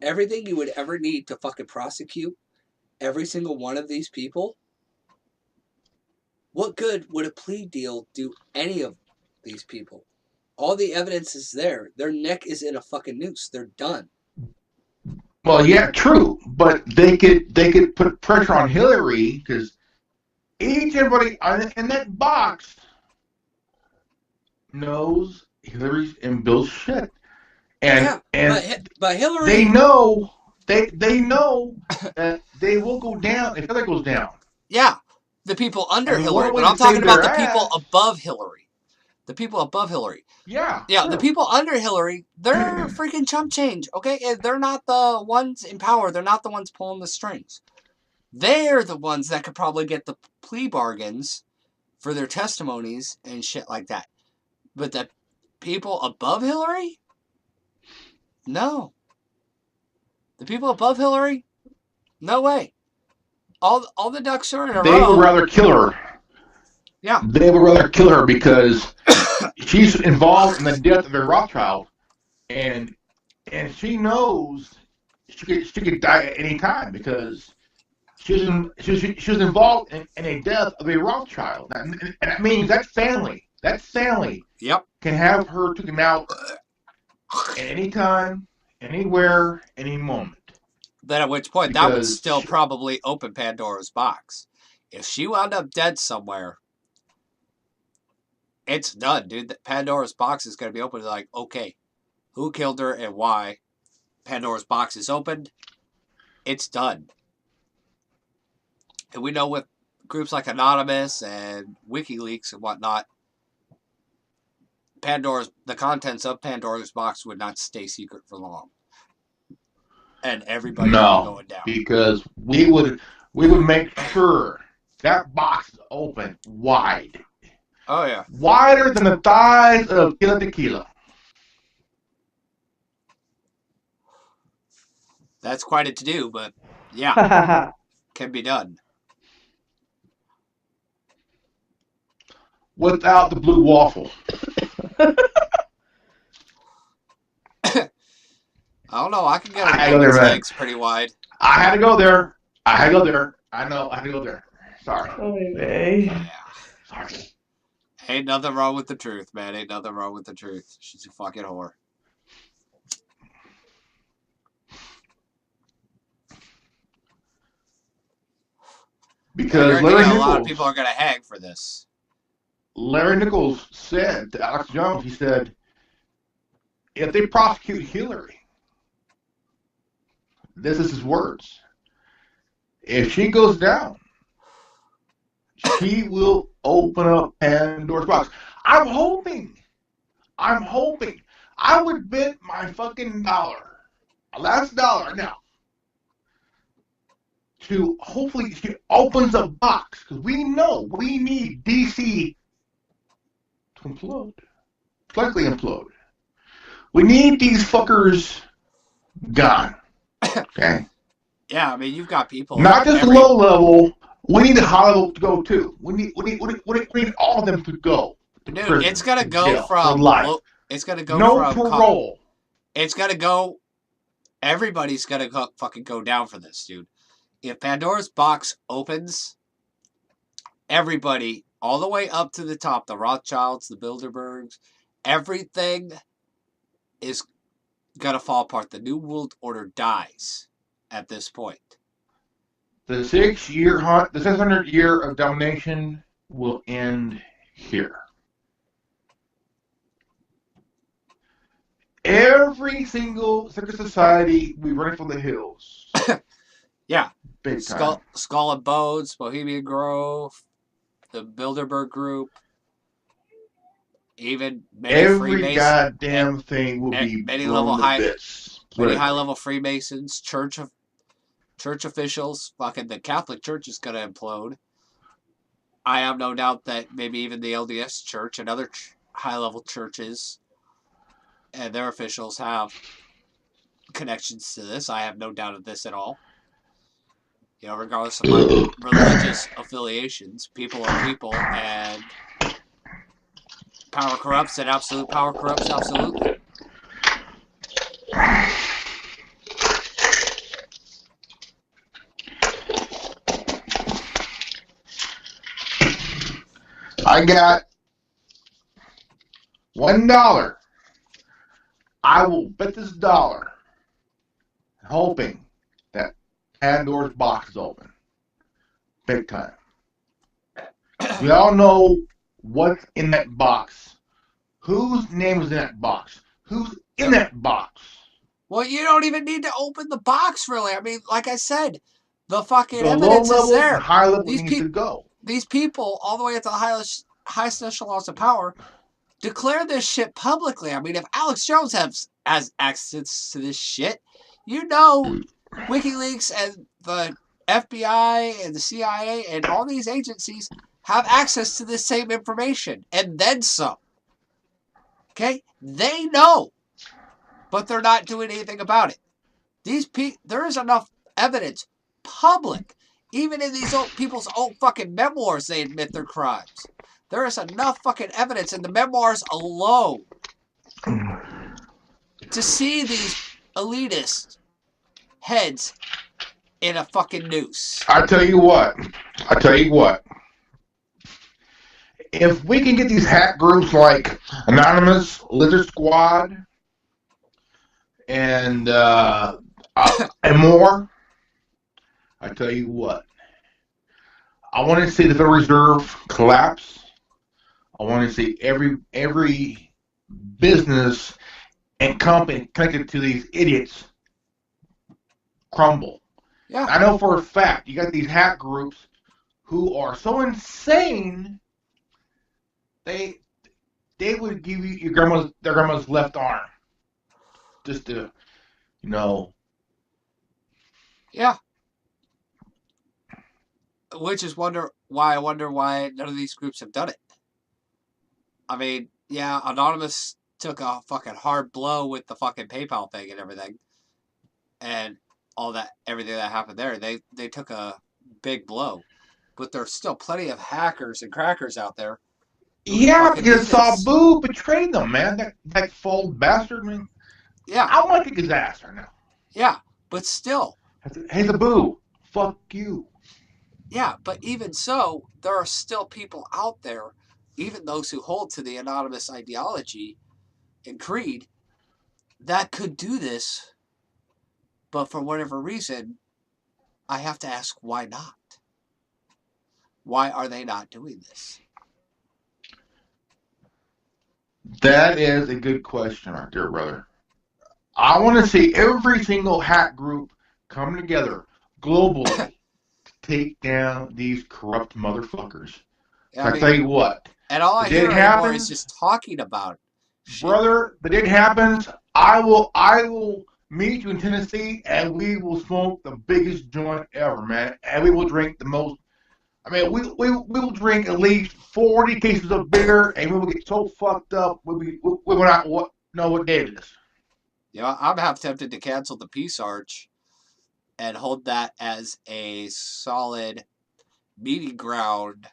G: everything you would ever need to fucking prosecute every single one of these people? What good would a plea deal do any of these people? All the evidence is there. Their neck is in a fucking noose. They're done.
C: well, yeah, true, but they could put pressure on Hillary because everybody in that box knows Hillary's and Bill's shit, and
G: but Hillary,
C: they know that they will go down if Hillary goes down.
A: Yeah, the people under
C: And
A: Hillary,
C: what
A: but
C: way
A: I'm
C: to
A: talking
C: save
A: about
C: their
A: the people
C: ass-
A: above Hillary. The people above Hillary.
C: Yeah,
A: Yeah,
C: sure.
A: the people under Hillary, they're freaking chump change, okay? And they're not the ones in power. They're not the ones pulling the strings. They're the ones that could probably get the plea bargains for their testimonies and shit like that. But the people above Hillary? No. The people above Hillary? No way. All the ducks are in a
C: They
A: row.
C: would rather kill her.
A: Yeah.
C: They would rather kill her because she's involved in the death of a Rothschild, and she knows she could die at any time because she was involved in a death of a Rothschild, and that means that family
A: Yep.
C: can have her taken out at any time, anywhere, any moment.
A: Then at which point that would
C: Because
A: still probably open Pandora's box. If she wound up dead somewhere, it's done, dude. Pandora's box is going to be open. Like, okay, who killed her and why? Pandora's box is opened. It's done. And we know with groups like Anonymous and WikiLeaks and whatnot, the contents of Pandora's box would not stay secret for long. And everybody would be going down.
C: Because we would make sure that box is open wide.
A: Oh, yeah.
C: Wider than the thighs of Killa Tequila.
A: That's quite a to-do, but yeah, can be done.
C: Without the blue waffle.
A: I don't know. I can get
C: I
A: a
C: go there,
A: woman's
C: man.
A: legs pretty wide.
C: I had to go there. I know, I had to go there. Sorry.
A: Yeah.
C: Sorry.
A: Ain't nothing wrong with the truth, man. Ain't nothing wrong with the truth. She's a fucking whore.
C: Because
A: a lot of people are going to hang for this.
C: Larry Nichols said to Alex Jones, he said, if they prosecute Hillary, this is his words, if she goes down, she will open up Pandora's box. I'm hoping. I would bet my fucking last dollar now, to hopefully she opens a box, because we know we need DC to implode. Likely implode. We need these fuckers gone. Okay?
A: Yeah, I mean, you've got people.
C: Not just low level. We need the high level to go too. We need all of them to go.
A: Dude, it's gonna go from
C: life.
A: It's gonna go
C: no
A: from
C: parole.
A: It's gonna go. Everybody's gonna fucking go down for this, dude. If Pandora's box opens, everybody, all the way up to the top, the Rothschilds, the Bilderbergs, everything is gonna fall apart. The New World Order dies at this point.
C: The 600 year of domination will end here. Every every single secret society we running for the hills.
A: Yeah.
C: Big time.
A: Skull and Bones, Bohemian Grove, the Bilderberg Group, even many
C: Every goddamn thing will be
A: many
C: blown to bits.
A: Many high-level Freemasons, church officials. Fucking the Catholic Church is going to implode. I have no doubt that maybe even the LDS Church and other high-level churches and their officials have connections to this. I have no doubt of this at all. You know, regardless of my religious affiliations, people are people, and power corrupts, and absolute power corrupts absolutely.
C: I got $1. I will bet this dollar, hoping that Pandora's box is open. Big time. We all know what's in that box. Whose name is in that box? Who's in that box?
A: Well, you don't even need to open the box, really. I mean, like I said, the fucking evidence is there.
C: And high level needs to go.
A: These people, all the way at the highest echelons of power, declare this shit publicly. I mean, if Alex Jones has access to this shit, you know WikiLeaks and the FBI and the CIA and all these agencies have access to this same information, and then some. Okay? They know, but they're not doing anything about it. There is enough evidence, public, even in these people's own fucking memoirs, they admit their crimes. There is enough fucking evidence in the memoirs alone to see these elitist heads in a fucking noose.
C: I tell you what. If we can get these hack groups like Anonymous, Lizard Squad, and more, I tell you what. I want to see the Federal Reserve collapse. I want to see every business and company connected to these idiots crumble.
A: Yeah.
C: I know for a fact you got these hack groups who are so insane they would give you their grandma's left arm just to, you know.
A: Yeah. Which is why I wonder why none of these groups have done it. I mean, yeah, Anonymous took a fucking hard blow with the fucking PayPal thing and everything. And all that, everything that happened there. They took a big blow. But there's still plenty of hackers and crackers out there.
C: Yeah, because Sabu betrayed them, man. That full bastard, man.
A: Yeah.
C: I want to kick his ass right now.
A: Yeah, but still.
C: Hey, Sabu, fuck you.
A: Yeah, but even so, there are still people out there, even those who hold to the anonymous ideology and creed, that could do this, but for whatever reason, I have to ask, why not? Why are they not doing this?
C: That is a good question right there, brother. I want to see every single hack group come together globally to take down these corrupt motherfuckers. Yeah, I tell you what.
A: And all I hear anymore is just talking about it.
C: Brother, the day it happens, I will meet you in Tennessee, and we will smoke the biggest joint ever, man. And we will drink the most. I mean, we will drink at least 40 cases of beer, and we will get so fucked up we will not know what day it is.
A: You know, I'm half tempted to cancel the Peace Arch and hold that as a solid meeting ground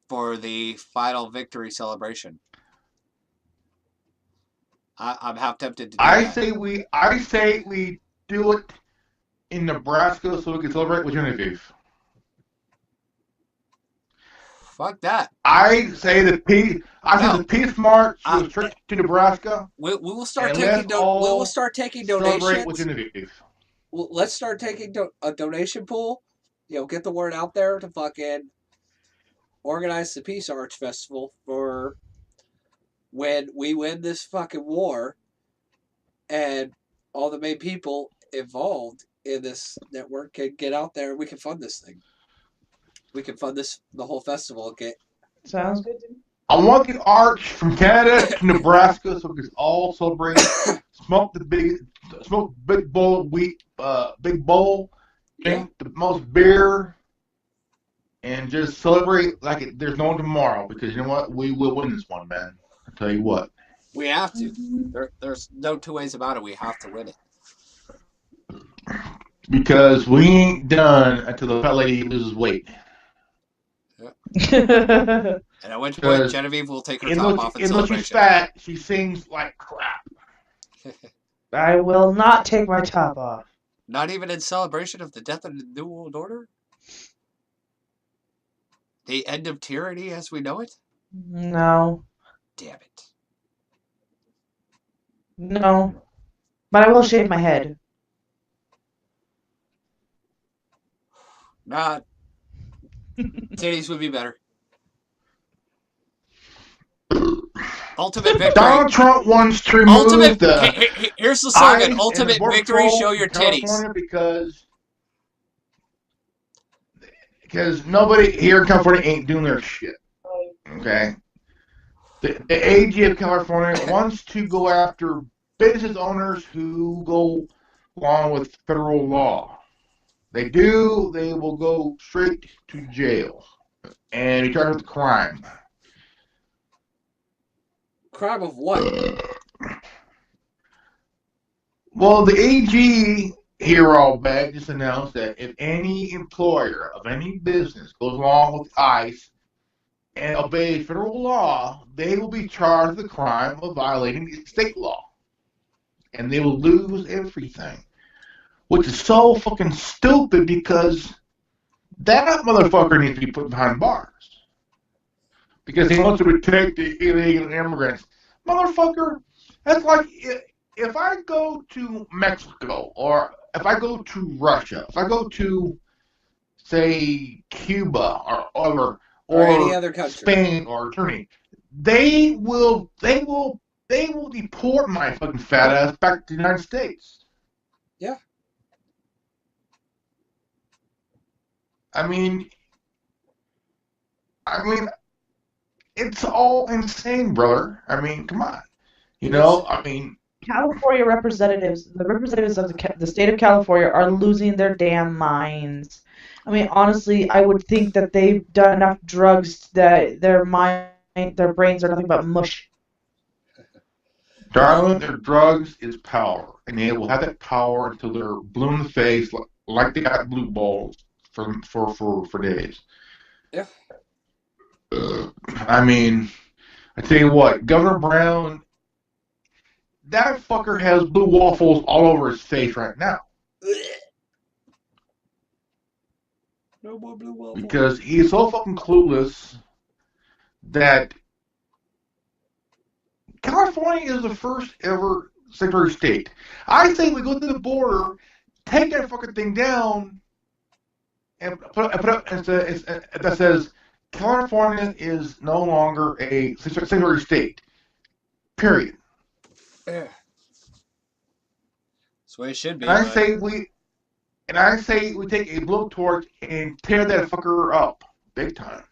A: for the final victory celebration. I'm half tempted to do that.
C: I say we do it in Nebraska so we can celebrate with Genevieve.
A: Fuck that.
C: I say the peace march to Nebraska.
A: We will start taking donations.
C: Celebrate with Genevieve.
A: Let's start taking a donation pool. You know, get the word out there to fucking organize the Peace Arch Festival for when we win this fucking war,
G: and all the main people involved in this network can get out there and we can fund this thing. We can fund the whole festival. Okay.
E: Sounds good to me.
C: I want the arch from Canada to Nebraska so we can all celebrate. Smoke big bowl of wheat, big bowl, drink the most beer, and just celebrate like there's no tomorrow. Because you know what, we will win this one, man. I tell you what.
A: We have to. There's no two ways about it. We have to win it.
C: Because we ain't done until the fat lady loses weight.
A: And at which point
C: Because
A: Genevieve will take her top off in
C: unless she's
A: celebration.
C: fat, she sings like crap.
E: I will not take my top off.
A: Not even in celebration of the death of the New World Order? The end of tyranny as we know it?
E: No.
A: Damn it.
E: No. But I will shave my head.
A: Not. Titties would be better. Ultimate victory.
C: Donald Trump wants to remove
A: here's the slogan.
C: ICE
A: Ultimate
C: and
A: victory,
C: Border
A: show your
C: Patrol in
A: titties.
C: California because nobody here in California ain't doing their shit. Okay? The AG of California wants to go after business owners who go along with federal law. They will go straight to jail and be charged with crime.
G: Crime of what?
C: Well, the AG here all back just announced that if any employer of any business goes along with ICE and obeys federal law, they will be charged with the crime of violating state law. And they will lose everything. Which is so fucking stupid because that motherfucker needs to be put behind bars. Because he wants to protect the illegal immigrants. Motherfucker, that's like if I go to Mexico or if I go to Russia, if I go to, say, Cuba or
G: any other country,
C: Spain or Germany, they will deport my fucking fat ass back to the United States.
G: Yeah.
C: I mean, it's all insane, brother. I mean, come on. You know, I mean,
E: California representatives, the representatives of the state of California are losing their damn minds. I mean, honestly, I would think that they've done enough drugs that their brains are nothing but mush.
C: darling, their drugs is power, and they will have that power until they're blue in the face, like they got blue balls for days.
G: Yeah.
C: I mean, I tell you what, Governor Brown, that fucker has blue waffles all over his face right now.
G: No more blue waffles.
C: Because he's so fucking clueless that California is the first ever sanctuary state. I say we go to the border, take that fucking thing down, and put up that says California is no longer a sanctuary state. Period.
A: Yeah. That's the way it should be.
C: And I say we take a blowtorch and tear that fucker up big time.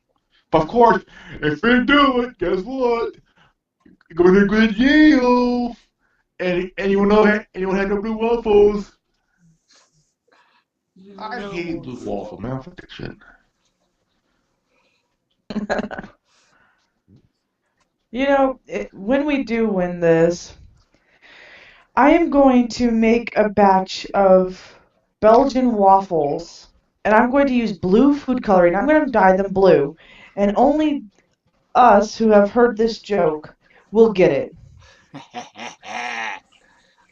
C: But of course, if we do it, guess what? You're going to go to jail. And you have no blue waffles. I hate blue waffles, man. Fuck that shit.
E: You know, when we do win this, I am going to make a batch of Belgian waffles, and I'm going to use blue food coloring. I'm going to dye them blue, and only us who have heard this joke will get it.
A: I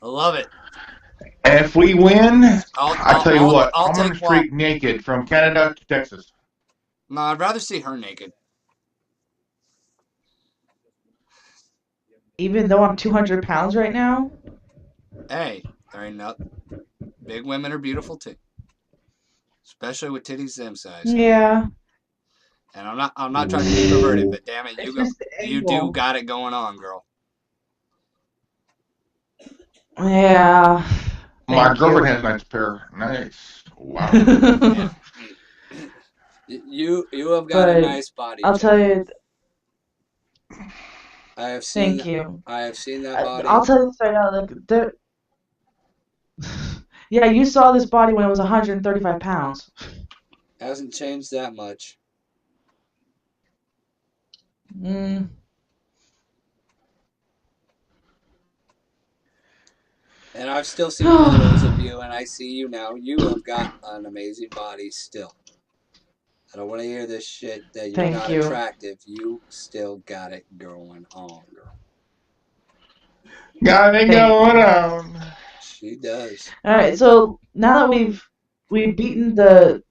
A: love it.
C: And if we win, I'll tell you what,
A: I'll
C: I'm on the street naked from Canada to Texas.
A: No, I'd rather see her naked.
E: Even though I'm 200 pounds right now?
A: Hey, there ain't nothing. Big women are beautiful too. Especially with titties them size.
E: Yeah.
A: And I'm not trying to be perverted, but damn it, you do got it going on, girl.
E: Yeah.
C: My
E: Thank
C: girlfriend
E: you.
C: has a nice pair. Nice. Wow.
G: Yeah. You have got a
E: But
G: nice body,
E: I'll tell
G: Genevieve.
E: you,
G: I have
E: thank
G: seen
E: you.
G: that
E: I'll
G: body.
E: tell you this right now. Like, yeah, you saw this body when it was 135 pounds.
G: Hasn't changed that much.
E: Mm.
G: And I've still seen photos of you, and I see you now. You have got an amazing body still. I don't want to hear this shit that you're
E: Thank
G: not
E: you.
G: attractive. You still got it going on, girl.
C: Got it
E: Thank
C: going
E: you.
C: on.
G: She does.
E: All right, so now that we've beaten the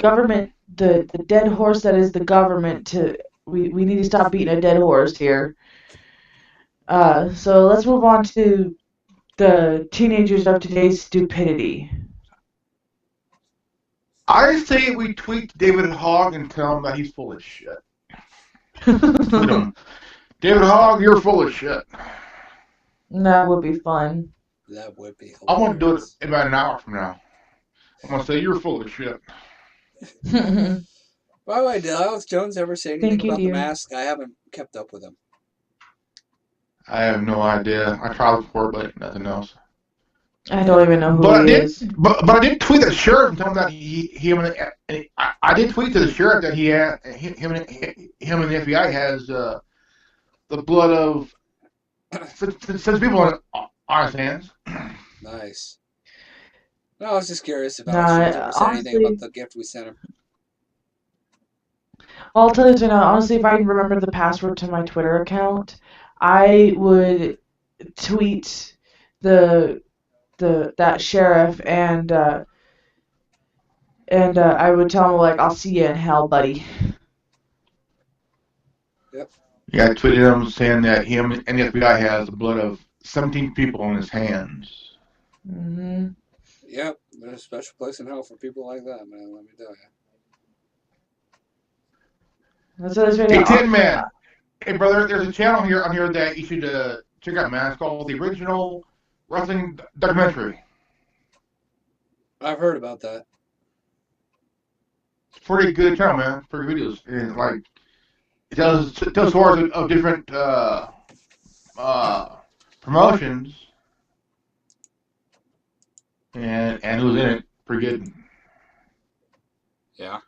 E: government, the dead horse that is the government, to we need to stop beating a dead horse here. So let's move on to the teenagers of today's stupidity.
C: I say we tweet David Hogg and tell him that he's full of shit. Tweet him. David Hogg, you're full of shit.
E: That would be fun.
G: That would be
C: I want to do it
G: hilarious.
C: in about an hour from now. I'm going to say, you're full of shit.
G: By the way, did Alex Jones ever say anything
E: Thank you,
G: about the
E: dear.
G: mask? I haven't kept up with him.
C: I have no idea. I tried for it, but nothing else.
E: I don't even know who
C: But I
E: he
C: did,
E: is.
C: but I did tweet the sheriff and tell him that I did tweet to the sheriff that him and the FBI has the blood of six people on his hands.
G: Nice. No, I was just curious if Alex Jones
E: Nah,
G: ever said anything about
E: honestly,
G: the gift we sent him.
E: I'll tell you right now, honestly, if I can remember the password to my Twitter account, I would tweet the that sheriff and I would tell him like, I'll see you in hell, buddy.
G: Yep.
C: Yeah, I tweeted him saying that him and the FBI has the blood of 17 people on his hands.
E: Hmm.
G: Yep. There's a special place in hell for people like that, man. Let me tell you.
E: That's what I was right
C: Hey,
E: now.
C: Tin Man. Hey, brother, there's a channel on here that you should check out, man. It's called The Original Wrestling Documentary.
G: I've heard about that.
C: It's pretty good channel, man. Pretty videos. And, like, it tells stories of different promotions and who's in it. Pretty good.
A: Yeah.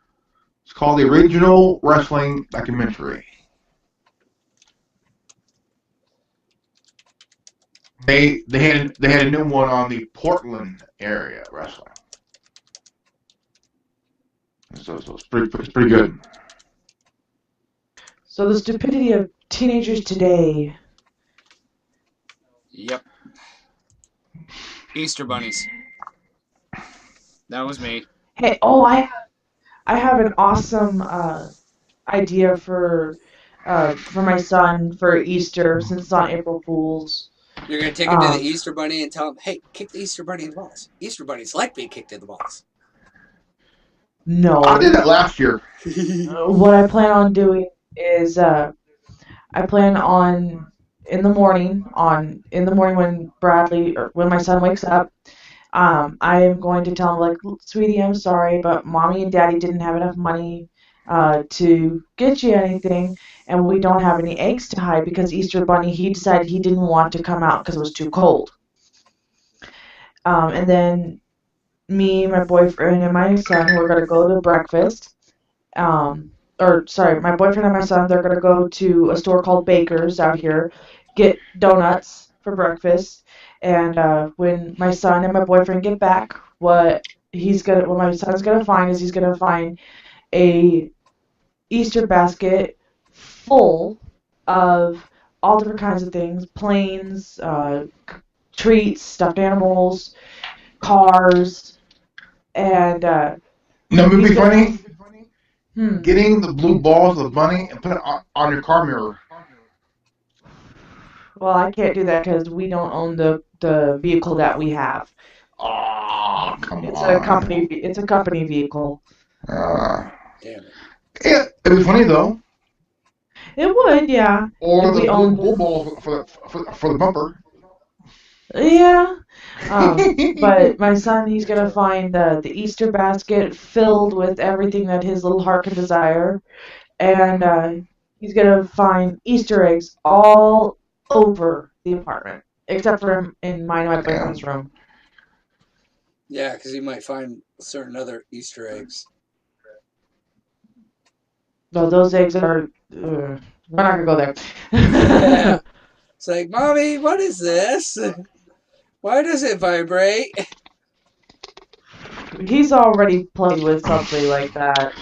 C: It's called The Original Wrestling Documentary. They had a new one on the Portland area wrestling. So it's pretty good.
E: So the stupidity of teenagers today.
A: Yep. Easter bunnies. That was me.
E: Hey, I have an awesome idea for my son for Easter since it's on April Fools.
G: You're going to take him to the
E: Um,
G: Easter Bunny and tell him, hey, kick the Easter Bunny in the balls. Easter Bunnies like being kicked in the balls.
E: no.
C: I did that last year.
E: What I plan on doing is I plan on in the morning when Bradley or when my son wakes up, I am going to tell him like, sweetie, I'm sorry, but mommy and daddy didn't have enough money to get you anything, and we don't have any eggs to hide because Easter Bunny he decided he didn't want to come out because it was too cold. And then me, my boyfriend, and my son we're gonna go to breakfast. Or sorry, my boyfriend and my son, they're gonna go to a store called Baker's out here, get donuts for breakfast. And when my son and my boyfriend get back, what my son's gonna find is he's gonna find a Easter basket full of all different kinds of things, planes, treats, stuffed animals, cars, and
C: You know, it would
E: he's
C: be
E: gonna.
C: funny getting the blue balls of the bunny and put it on your car mirror.
E: Well, I can't do that because we don't own the vehicle that we have.
C: Oh, come
E: It's
C: on.
E: a company vehicle.
C: Uh,
G: Damn it.
C: yeah, it'd be funny though.
E: It would, yeah.
C: Or
E: If
C: the
E: we
C: blue
E: owned
C: bull balls for the bumper.
E: Yeah. But my son, he's gonna find the Easter basket filled with everything that his little heart can desire, and he's gonna find Easter eggs all over the apartment, except for in mine and my boyfriend's room.
G: Yeah, because you might find certain other Easter eggs.
E: No, those eggs are. We're not gonna go there.
G: It's like, Mommy, what is this? Why does it vibrate?
E: He's already played with something like that.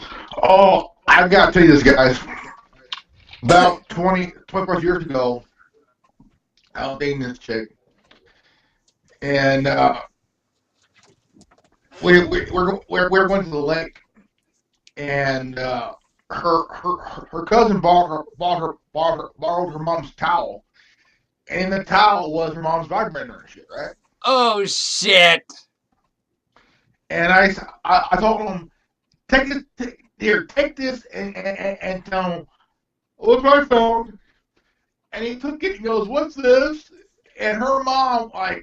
C: Oh, I've got to tell you this, guys. About 20+ years ago, I was dating this chick, and we're going to the lake, and her cousin borrowed her mom's towel, and in the towel was her mom's vibrator and shit, right?
A: Oh shit!
C: And I told him, take this and tell him, look what I found. And he took it and goes, what's this? And her mom her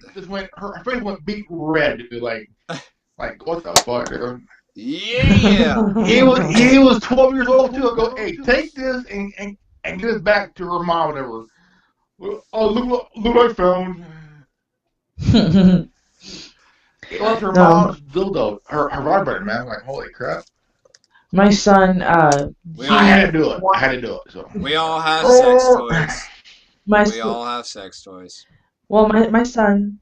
C: face went beet red, dude. Like what the fuck, dude?
A: Yeah!
C: He was 12 years old too. I go, hey, take this and give it back to her mom, whatever. Oh, look what I found. It was her mom's dildo, her vibrator, man. I'm like, holy crap.
E: My son,
C: I had to do it. So
A: We all have sex toys.
E: My
A: all have sex toys.
E: Well, my son.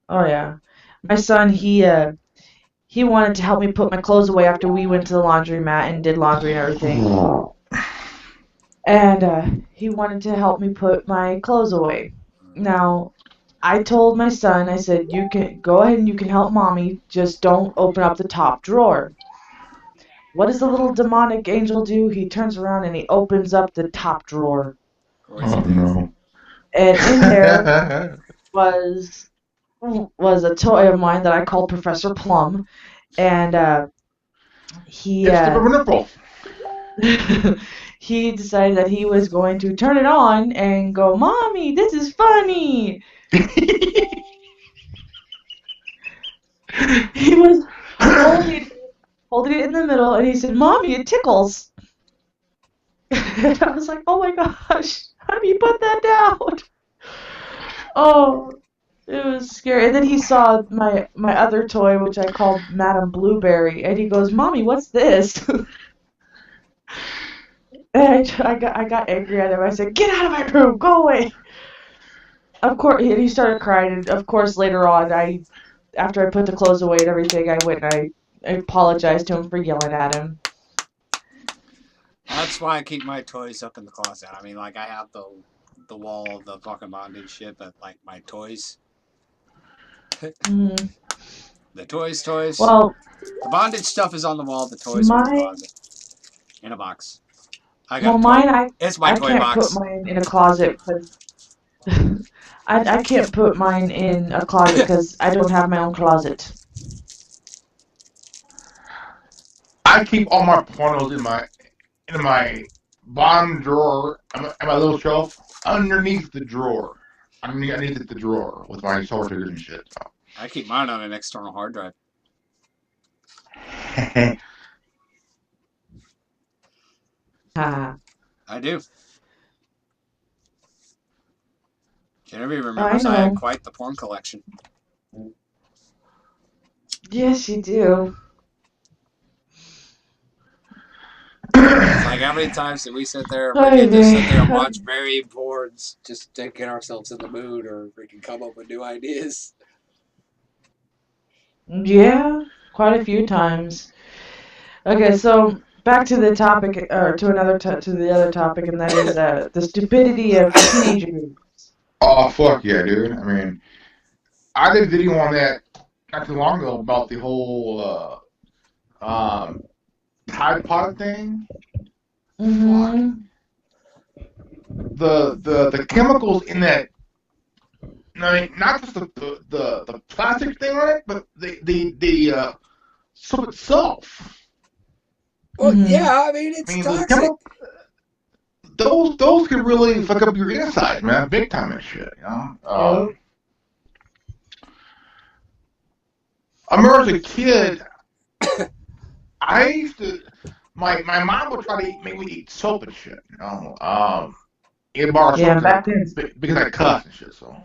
E: Oh yeah, my son. He wanted to help me put my clothes away after we went to the laundromat and did laundry and everything. And he wanted to help me put my clothes away. Now, I told my son, I said, you can go ahead and you can help mommy, just don't open up the top drawer. What does the little demonic angel do? He turns around and he opens up the top drawer.
C: oh no.
E: And in there was a toy of mine that I called Professor Plum, and he
C: It's the nipple.
E: he decided that he was going to turn it on and go, "Mommy, this is funny." He was holding it in the middle, and he said, "Mommy, it tickles." And I was like, "Oh my gosh, how do you put that down?" Oh, it was scary. And then he saw my other toy, which I called Madame Blueberry, and he goes, "Mommy, what's this?" And I got angry at him. I said, "Get out of my room! Go away!" Of course, and he started crying. And of course, later on, after I put the clothes away and everything, I went and I apologized to him for yelling at him.
A: That's why I keep my toys up in the closet. I mean, like, I have the wall of the fucking bondage shit, but, like, my toys.
E: Mm.
A: The toys.
E: Well,
A: the bondage stuff is on the wall, the toys are in the closet. In a box. I got
E: mine,
A: it's my toy
E: can't
A: box.
E: put mine in a closet because I can't put mine in a closet because I don't have my own closet.
C: I keep all my pornos in my bottom drawer, and my little shelf underneath the drawer. Underneath the drawer with my solar figures and shit. So.
A: I keep mine on an external hard drive. I do. Genevieve remembers I had quite the porn collection.
E: Yes, you do.
A: It's like how many times did we sit there and watch varying porns
G: just to get ourselves in the mood, or we can come up with new ideas.
E: Yeah, quite a few times. Okay, so back to the topic, or to the other topic, and that is the stupidity of teenagers.
C: Oh fuck yeah, dude! I mean, I did a video on that not too long ago about the whole Tide Pod thing.
E: Mm-hmm.
C: The chemicals in that. I mean, not just the plastic thing on it, but the soap itself.
G: Well, yeah, I mean, it's toxic.
C: Those can really fuck up your inside, man, big time and shit. You know. I remember as a kid, I used to. My mom would try to make me eat soap and shit. Eat a bar of
E: Yeah,
C: soap
E: back then.
C: because I cuss and shit. So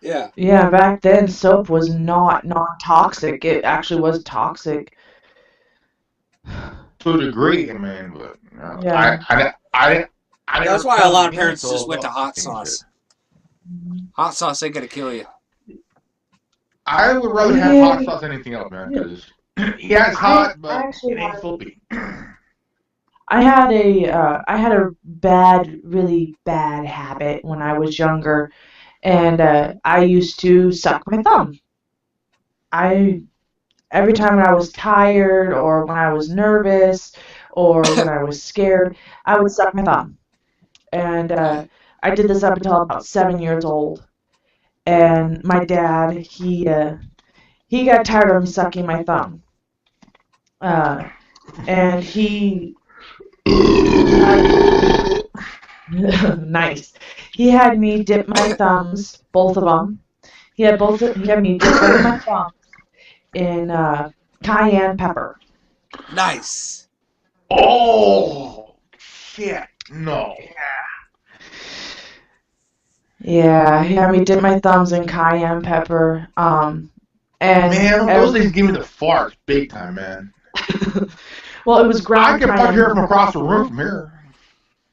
G: Yeah.
E: Yeah, back then soap was not non-toxic. It actually was toxic.
C: to a degree, I mean, but
E: Yeah.
C: I never
G: That's why a
C: cussed
G: lot of
C: again
G: parents
C: until
G: just went to
C: about
G: hot
C: 16 shit.
G: sauce.
A: Hot sauce ain't gonna kill you.
C: I would rather have
E: Yeah.
C: hot sauce than anything else, man. Because yeah, it's hot, but
E: actually
C: it ain't soapy.
E: I had a really bad habit when I was younger, and I used to suck my thumb. I Every time when I was tired or when I was nervous or when I was scared, I would suck my thumb. And I did this up until about 7 years old. And my dad, he got tired of me sucking my thumb. And he nice. He had me dip my thumbs, both of them. He had me dip both of my thumbs in cayenne pepper.
A: Nice.
C: Oh shit! No.
E: Yeah, he had me dip my thumbs in cayenne pepper. And
C: Man, those things give me the farts big time, man.
E: well, it was ground
C: I can
E: cayenne.
C: probably hear it from across the room from here.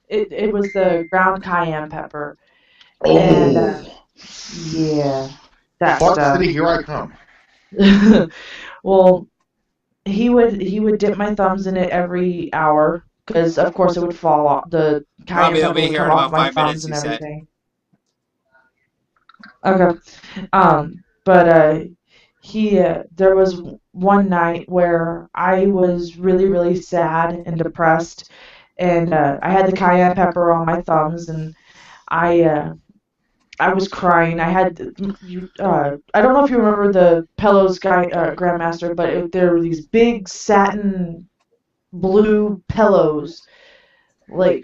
E: It was the ground cayenne pepper.
C: Oh,
E: And yeah, that
C: Fart
E: stuff.
C: City, here I come.
E: Well, he would dip my thumbs in it every hour because of course it would fall off. The
A: Robbie
E: cayenne
A: will
E: pepper
A: be
E: would
A: here
E: come
A: in
E: off
A: about
E: my
A: 5 minutes,
E: thumbs and
A: he said.
E: everything. Okay. But there was one night where I was really sad and depressed, and I had the cayenne pepper on my thumbs, and I was crying. I don't know if you remember the Pillows Grandmaster, but there were these big satin blue pillows, like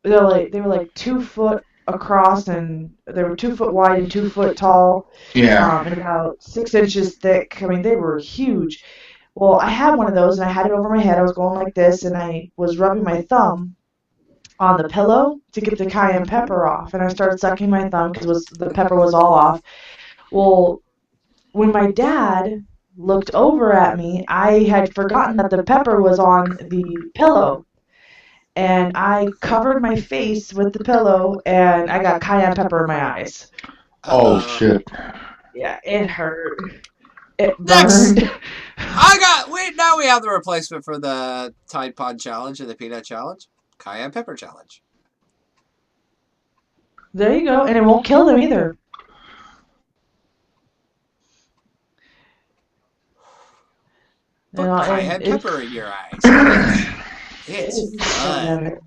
E: they were like 2 foot across, and they were 2 foot wide and 2 foot tall,
C: Yeah.
E: and about 6 inches thick. I mean, they were huge. Well, I had one of those, and I had it over my head. I was going like this, and I was rubbing my thumb on the pillow to get the cayenne pepper off, and I started sucking my thumb because the pepper was all off. Well, when my dad looked over at me, I had forgotten that the pepper was on the pillow, and I covered my face with the pillow, and I got cayenne pepper in my eyes.
C: Oh shit.
E: Yeah, it hurt. It
A: Next!
E: burned.
A: Now we have the replacement for the Tide Pod Challenge and the Peanut Challenge. Cayenne Pepper Challenge.
E: There you go, and it won't kill them either.
A: Put
E: And
A: cayenne
E: it,
A: pepper in your eyes. It's
E: it,
A: fun.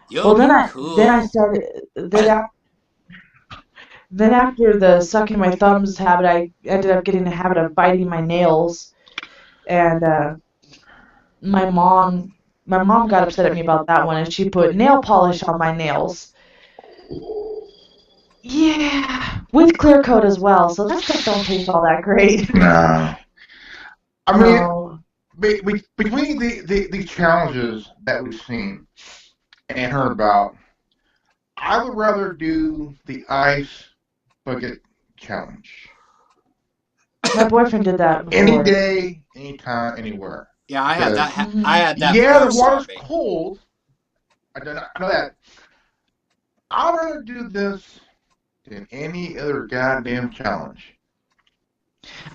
A: You'll
E: well,
A: be cool.
E: then I started then after the sucking my thumbs habit, I ended up getting the habit of biting my nails, and my mom got upset at me about that one, and she put nail polish on my nails. Yeah, with clear coat as well, so that stuff don't taste all that great.
C: Nah. I mean,
E: No.
C: between the challenges that we've seen and heard about, I would rather do the ice bucket challenge.
E: My boyfriend did that before.
C: Any day, anytime, anywhere.
A: Yeah, I had that.
E: Mhm.
A: I had that.
C: Yeah, the
A: before,
C: water's
A: Robbie.
C: cold. I know that. I'd rather do this than any other goddamn challenge.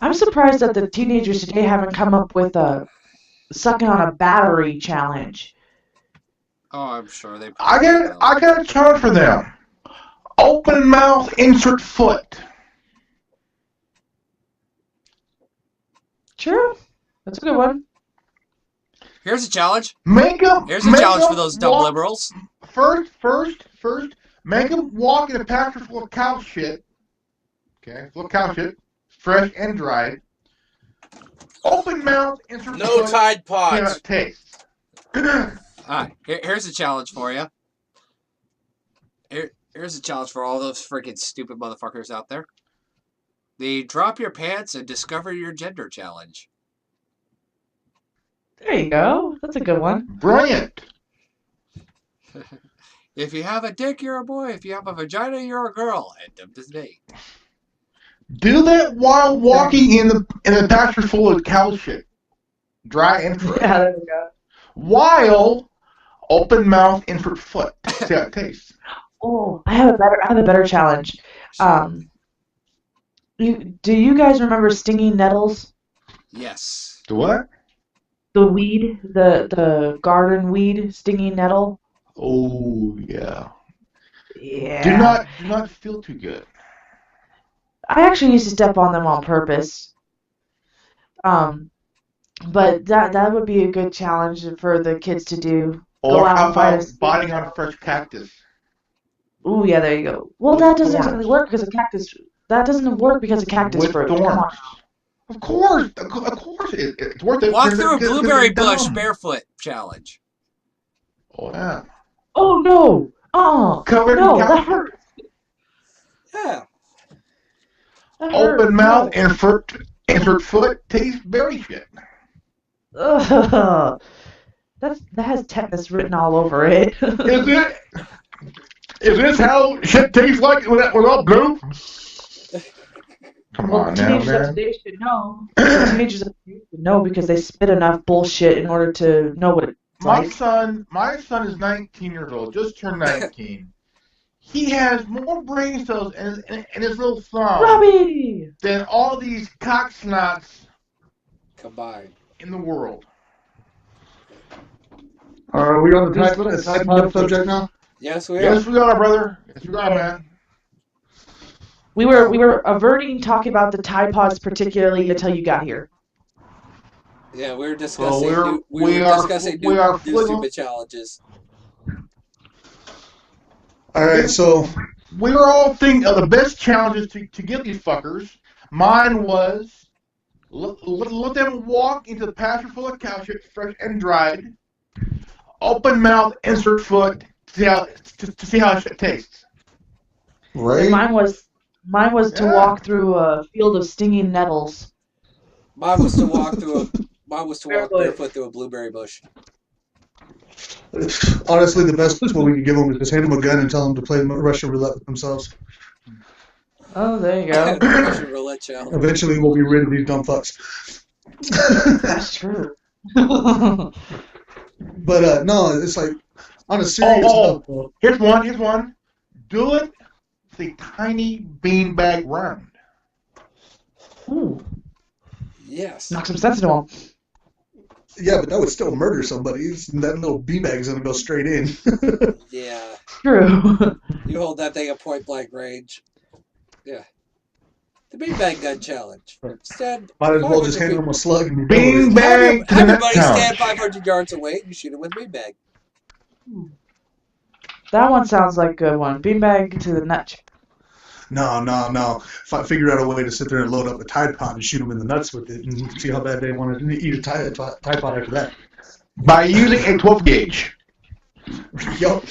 E: I'm surprised that the teenagers today haven't come up with a sucking on a battery challenge.
A: Oh, I'm sure they.
C: I got a challenge for them. Open mouth, insert foot.
E: Sure, that's a good one.
A: Here's a challenge.
C: Here's
A: a challenge for those dumb liberals.
C: First, make them walk in a pasture full of cow shit. Okay, full of cow shit, fresh and dried. Open mouth, insert
G: No
C: foot.
G: Tide
C: See how
G: Pods.
C: it tastes.
A: Alright, here's a challenge for you. Here's a challenge for all those freaking stupid motherfuckers out there. The Drop Your Pants and Discover Your Gender Challenge.
E: There you go. That's a good one.
C: Brilliant.
A: If you have a dick, you're a boy. If you have a vagina, you're a girl. And dumb as me.
C: Do that while walking in the pasture full of cow shit. Dry and fresh.
E: Yeah, there you go.
C: While open mouth insert foot. See how it tastes.
E: Oh, I have a better challenge. Do you guys remember stinging nettles?
A: Yes.
C: The what?
E: The weed, the garden weed, stinging nettle.
C: Oh yeah.
E: Yeah.
C: Do not feel too good.
E: I actually used to step on them on purpose. But that would be a good challenge for the kids to do.
C: Or
E: Go out
C: how
E: and find
C: about biting on a fresh cactus?
E: Ooh, yeah, there you go. Well, that doesn't exactly work because of cactus. That doesn't work because of cactus
C: With
E: fruit.
C: thorns.
E: Come on.
C: Of course, it's worth it.
A: Walk through a blueberry bush barefoot challenge.
C: Oh yeah.
E: Oh no! Oh
C: Covered
E: no,
C: in
E: that
C: cactus.
E: hurts.
G: Yeah.
E: That hurts.
C: Open mouth,
E: No.
C: insert foot, taste berry shit.
E: Ugh. That has tetanus written all over it.
C: Is this how shit tastes like without blue? Come
E: Well,
C: on now,
E: teenagers of
C: man.
E: today should know. Teenagers of today should know because they spit enough bullshit in order to know what it's
C: My
E: like.
C: son is 19 years old, just turned 19. He has more brain cells in his little thumb
E: Robbie!
C: than all these cocksnots
G: Combined.
C: in the world.
F: Are we on the Tide Pod subject now?
G: Yes, we are.
C: Yes, we are, brother. Yes, we are, man.
E: We were averting talking about the Tide Pods particularly until you got here.
G: Yeah, we were discussing.
C: Well,
G: we were discussing
C: we are
G: new stupid challenges.
F: All right, so
C: We were all thinking of the best challenges to give these fuckers. Mine was let them walk into the pasture full of cow shit, fresh and dried. Open mouth, insert foot, to see how it tastes.
F: right.
E: Mine was to
C: Yeah.
E: walk through a field of stinging nettles.
G: Mine was to walk
E: Barefoot.
G: barefoot through a blueberry bush.
F: Honestly, the best what we could give them is just hand them a gun and tell them to play Russian roulette with themselves.
E: Oh, there you go.
G: Russian roulette challenge.
F: Eventually, we'll be rid of these dumb fucks.
E: That's true.
F: But no, it's like on a serious note, though.
C: Here's one. Do it with a tiny beanbag round.
E: Ooh,
G: Yes.
E: knock some sense into them.
F: Yeah, but that would still murder somebody. That little beanbag's gonna go straight in.
G: Yeah.
E: True.
G: You hold that thing at point blank range. Yeah. The beanbag gun challenge. Stand
F: Might as well
G: 500
F: just hand
G: feet.
F: them a slug and be done with it.
C: Beanbag to the next
G: Everybody stand
C: challenge.
G: 500 yards away and you shoot it with beanbag.
E: That one sounds like a good one. Beanbag to the nut.
F: No. If I figure out a way to sit there and load up a Tide Pod and shoot them in the nuts with it and see how bad they want to eat a Tide Pod after that.
C: By using a 12 gauge.
F: Yup.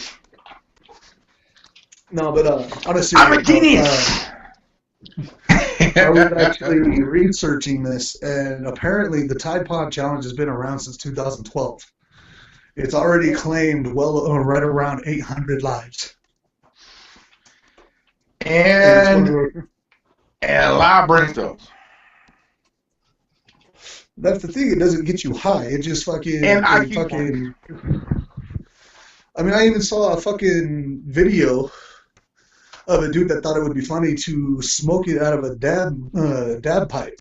F: No, but honestly,
C: I'm a genius.
F: I was actually researching this, and apparently the Tide Pod Challenge has been around since 2012. It's already claimed right around 800 lives.
C: and a lot of brain cells.
F: That's the thing. It doesn't get you high. It just fucking.
C: And
F: it
C: IQ
F: fucking. I mean, I even saw a fucking video of a dude that thought it would be funny to smoke it out of a dab pipe.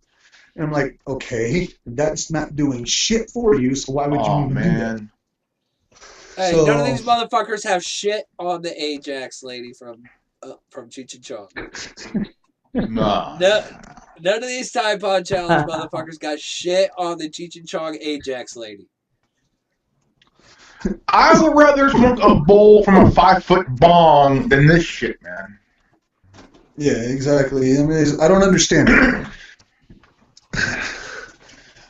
F: And I'm like, okay, that's not doing shit for you, so why would you
C: Oh
F: even do that?
C: man.
G: Hey,
F: So-
G: none of these motherfuckers have shit on the Ajax lady from Cheech and Chong.
C: No.
G: None of these Tide Pod Challenge motherfuckers got shit on the Cheech and Chong Ajax lady.
C: I would rather smoke a bowl from a 5-foot bong than this shit, man.
F: Yeah, exactly. I mean, I don't understand it.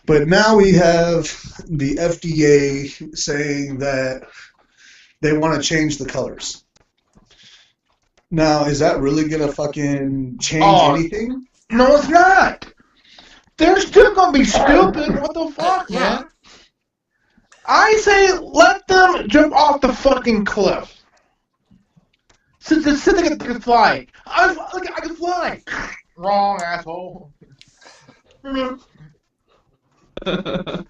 F: But now we have the FDA saying that they want to change the colors. Now, is that really going to fucking change anything?
C: No, it's not. They're still gonna be stupid. What the fuck,
G: Yeah.
C: man? I say let them jump off the fucking cliff. Sit there and fly. I can fly. Wrong, asshole.
F: I mean, I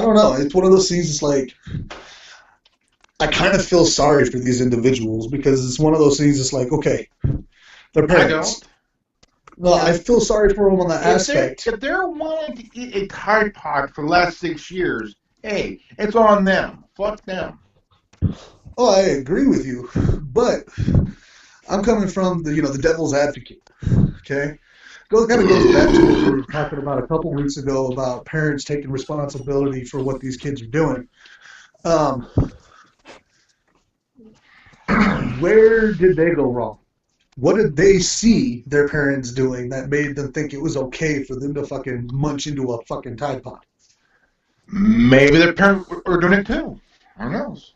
F: don't know. It's one of those things. It's like, I kind of feel sorry for these individuals because it's one of those things. It's like, okay, they're parents. No, I feel sorry for them on that aspect.
C: If they're wanting to eat a Tide Pod for the last 6 years, hey, it's on them. Fuck them.
F: Oh, I agree with you, but I'm coming from the devil's advocate. Okay, kind of goes back to what we were talking about a couple weeks ago about parents taking responsibility for what these kids are doing. Where did they go wrong? What did they see their parents doing that made them think it was okay for them to fucking munch into a fucking Tide Pod?
C: Maybe their parents were doing it too. Who knows?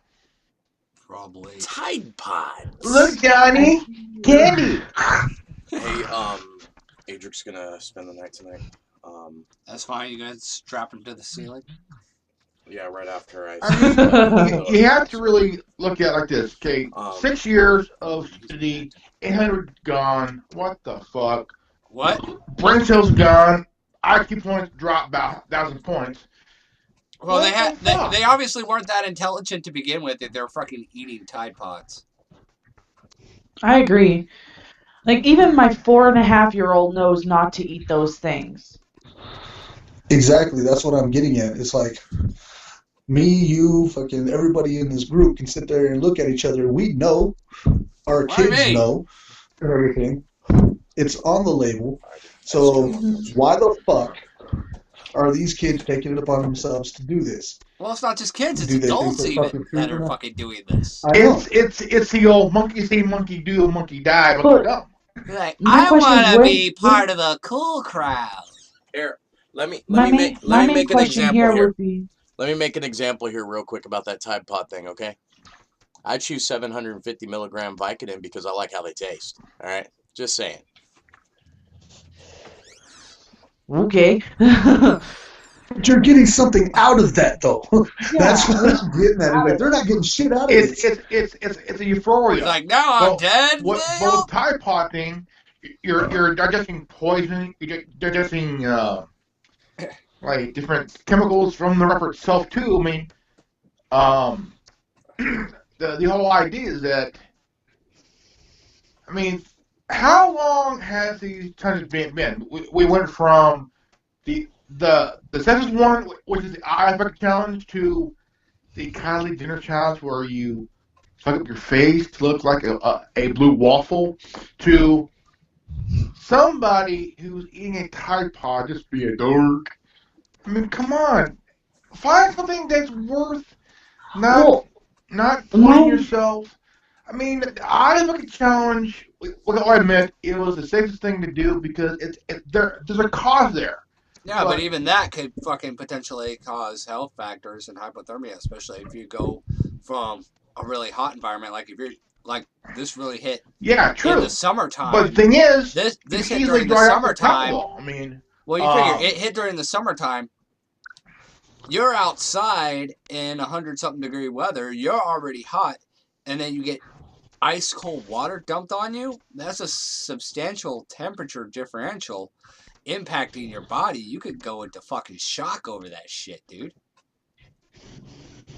A: Probably.
G: Tide Pods.
C: Look, Johnny, candy.
H: Hey, Adric's gonna spend the night tonight.
A: That's fine. You guys strap him to the ceiling.
H: Yeah, right after I.
C: You have to really look at it like this, okay? 6 years of stupidity, 800 gone. What the fuck?
A: What?
C: Brain cells gone. IQ points dropped about 1,000 points.
A: Well, they obviously weren't that intelligent to begin with if they were fucking eating Tide Pods.
E: I agree. Like, even my 4.5-year-old knows not to eat those things.
F: Exactly, that's what I'm getting at. It's like, me, you, fucking everybody in this group can sit there and look at each other. We know, our kids know, and everything. It's on the label. So why the fuck are these kids taking it upon themselves to do this?
A: Well, it's not just kids; it's adults even that are fucking doing this.
C: It's the old monkey see, monkey do, monkey die. But
A: like, I want to be part of the cool crowd.
H: Here, let me make an example here. Let me make an example here real quick about that Tide Pod thing, okay? I choose 750 milligram Vicodin because I like how they taste. All right, just saying.
E: Okay.
F: But you're getting something out of that, though. Yeah. That's what I'm getting at. Like, they're not getting shit out of it.
C: It's a euphoria.
A: It's like, now I'm dead.
C: But the Tide Pod thing, you're digesting poison. You're digesting like different chemicals from the wrapper itself too. I mean, the whole idea is that, I mean, how long has these challenges been? We went from the census one, which is the eye effect challenge, to the Kylie Jenner challenge, where you fuck up your face to look like a blue waffle, to somebody who's eating a Tide Pod just be a dork. I mean, come on, find something that's worth not putting yourself. I mean, the eye effect challenge. I'll admit, it was the safest thing to do because there's a cause there.
A: Yeah, but even that could fucking potentially cause health factors and hypothermia, especially if you go from a really hot environment, like if you're like this really hit.
C: Yeah, true.
A: In the summertime.
C: But the thing is,
A: this hit during the summertime.
C: I mean,
A: well, you figure it hit during the summertime. You're outside in 100-something degree weather. You're already hot, and then you get ice cold water dumped on you. That's a substantial temperature differential impacting your body. You could go into fucking shock over that shit, dude.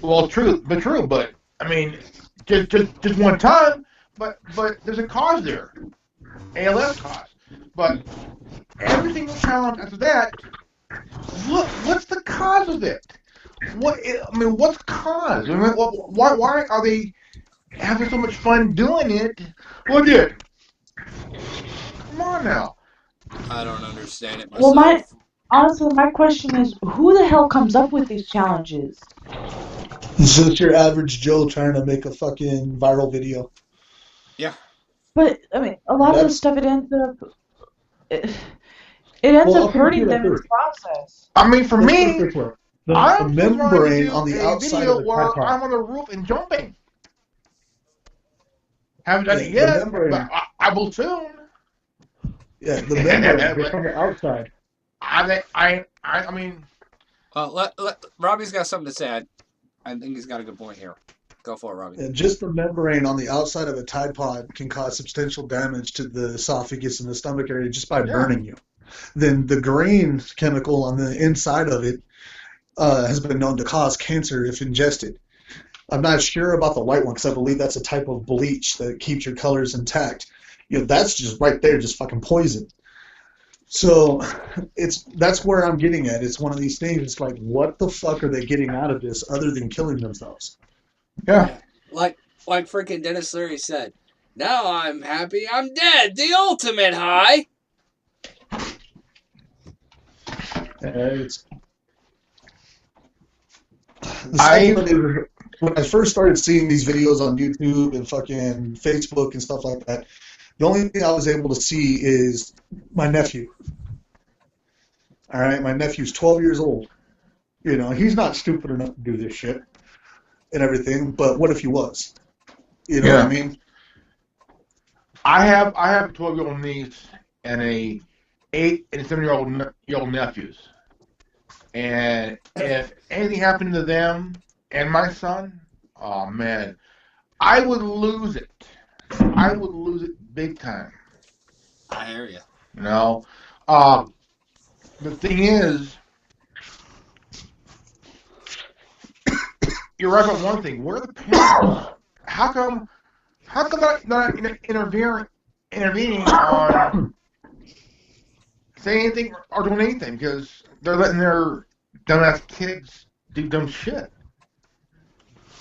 C: Well, true, but I mean, just one time, but there's a cause there, ALS cause. But every single challenge after that, what's the cause of it? What's the cause? I mean, why are they having so much fun doing it? Look at it. Come on now.
A: I don't understand it myself.
E: Well, honestly, my question is, who the hell comes up with these challenges?
F: It's just your average Joe trying to make a fucking viral video.
A: Yeah.
E: But, I mean, a lot of the stuff, it ends up hurting them in the process.
C: I mean, for me,
F: the membrane on the outside of the
C: where
F: Tide Pod.
C: I'm on the roof and jumping. Haven't done it yet, but I will soon.
F: Yeah, the membrane, they're from the outside.
C: I mean,
A: Robbie's got something to say. I think he's got a good point here. Go for it, Robbie.
F: And just the membrane on the outside of a Tide Pod can cause substantial damage to the esophagus and the stomach area just by burning you. Then the green chemical on the inside of it has been known to cause cancer if ingested. I'm not sure about the white one because I believe that's a type of bleach that keeps your colors intact. That's just right there, just fucking poison. So that's where I'm getting at. It's one of these things. It's like, what the fuck are they getting out of this other than killing themselves?
C: Yeah.
G: Like freaking Dennis Leary said, now I'm happy I'm dead. The ultimate high.
F: When I first started seeing these videos on YouTube and fucking Facebook and stuff like that, the only thing I was able to see is my nephew. All right, my nephew's 12 years old. He's not stupid enough to do this shit and everything, but what if he was? You know what I mean?
C: I have a 12-year-old niece and a 8 and 7-year-old nephews. And if anything happened to them and my son, oh man, I would lose it. I would lose it big time.
A: I hear you.
C: The thing is, you're right about one thing. Where are the parents? How come not intervening on saying anything or doing anything? Because they're letting their dumbass kids do dumb shit.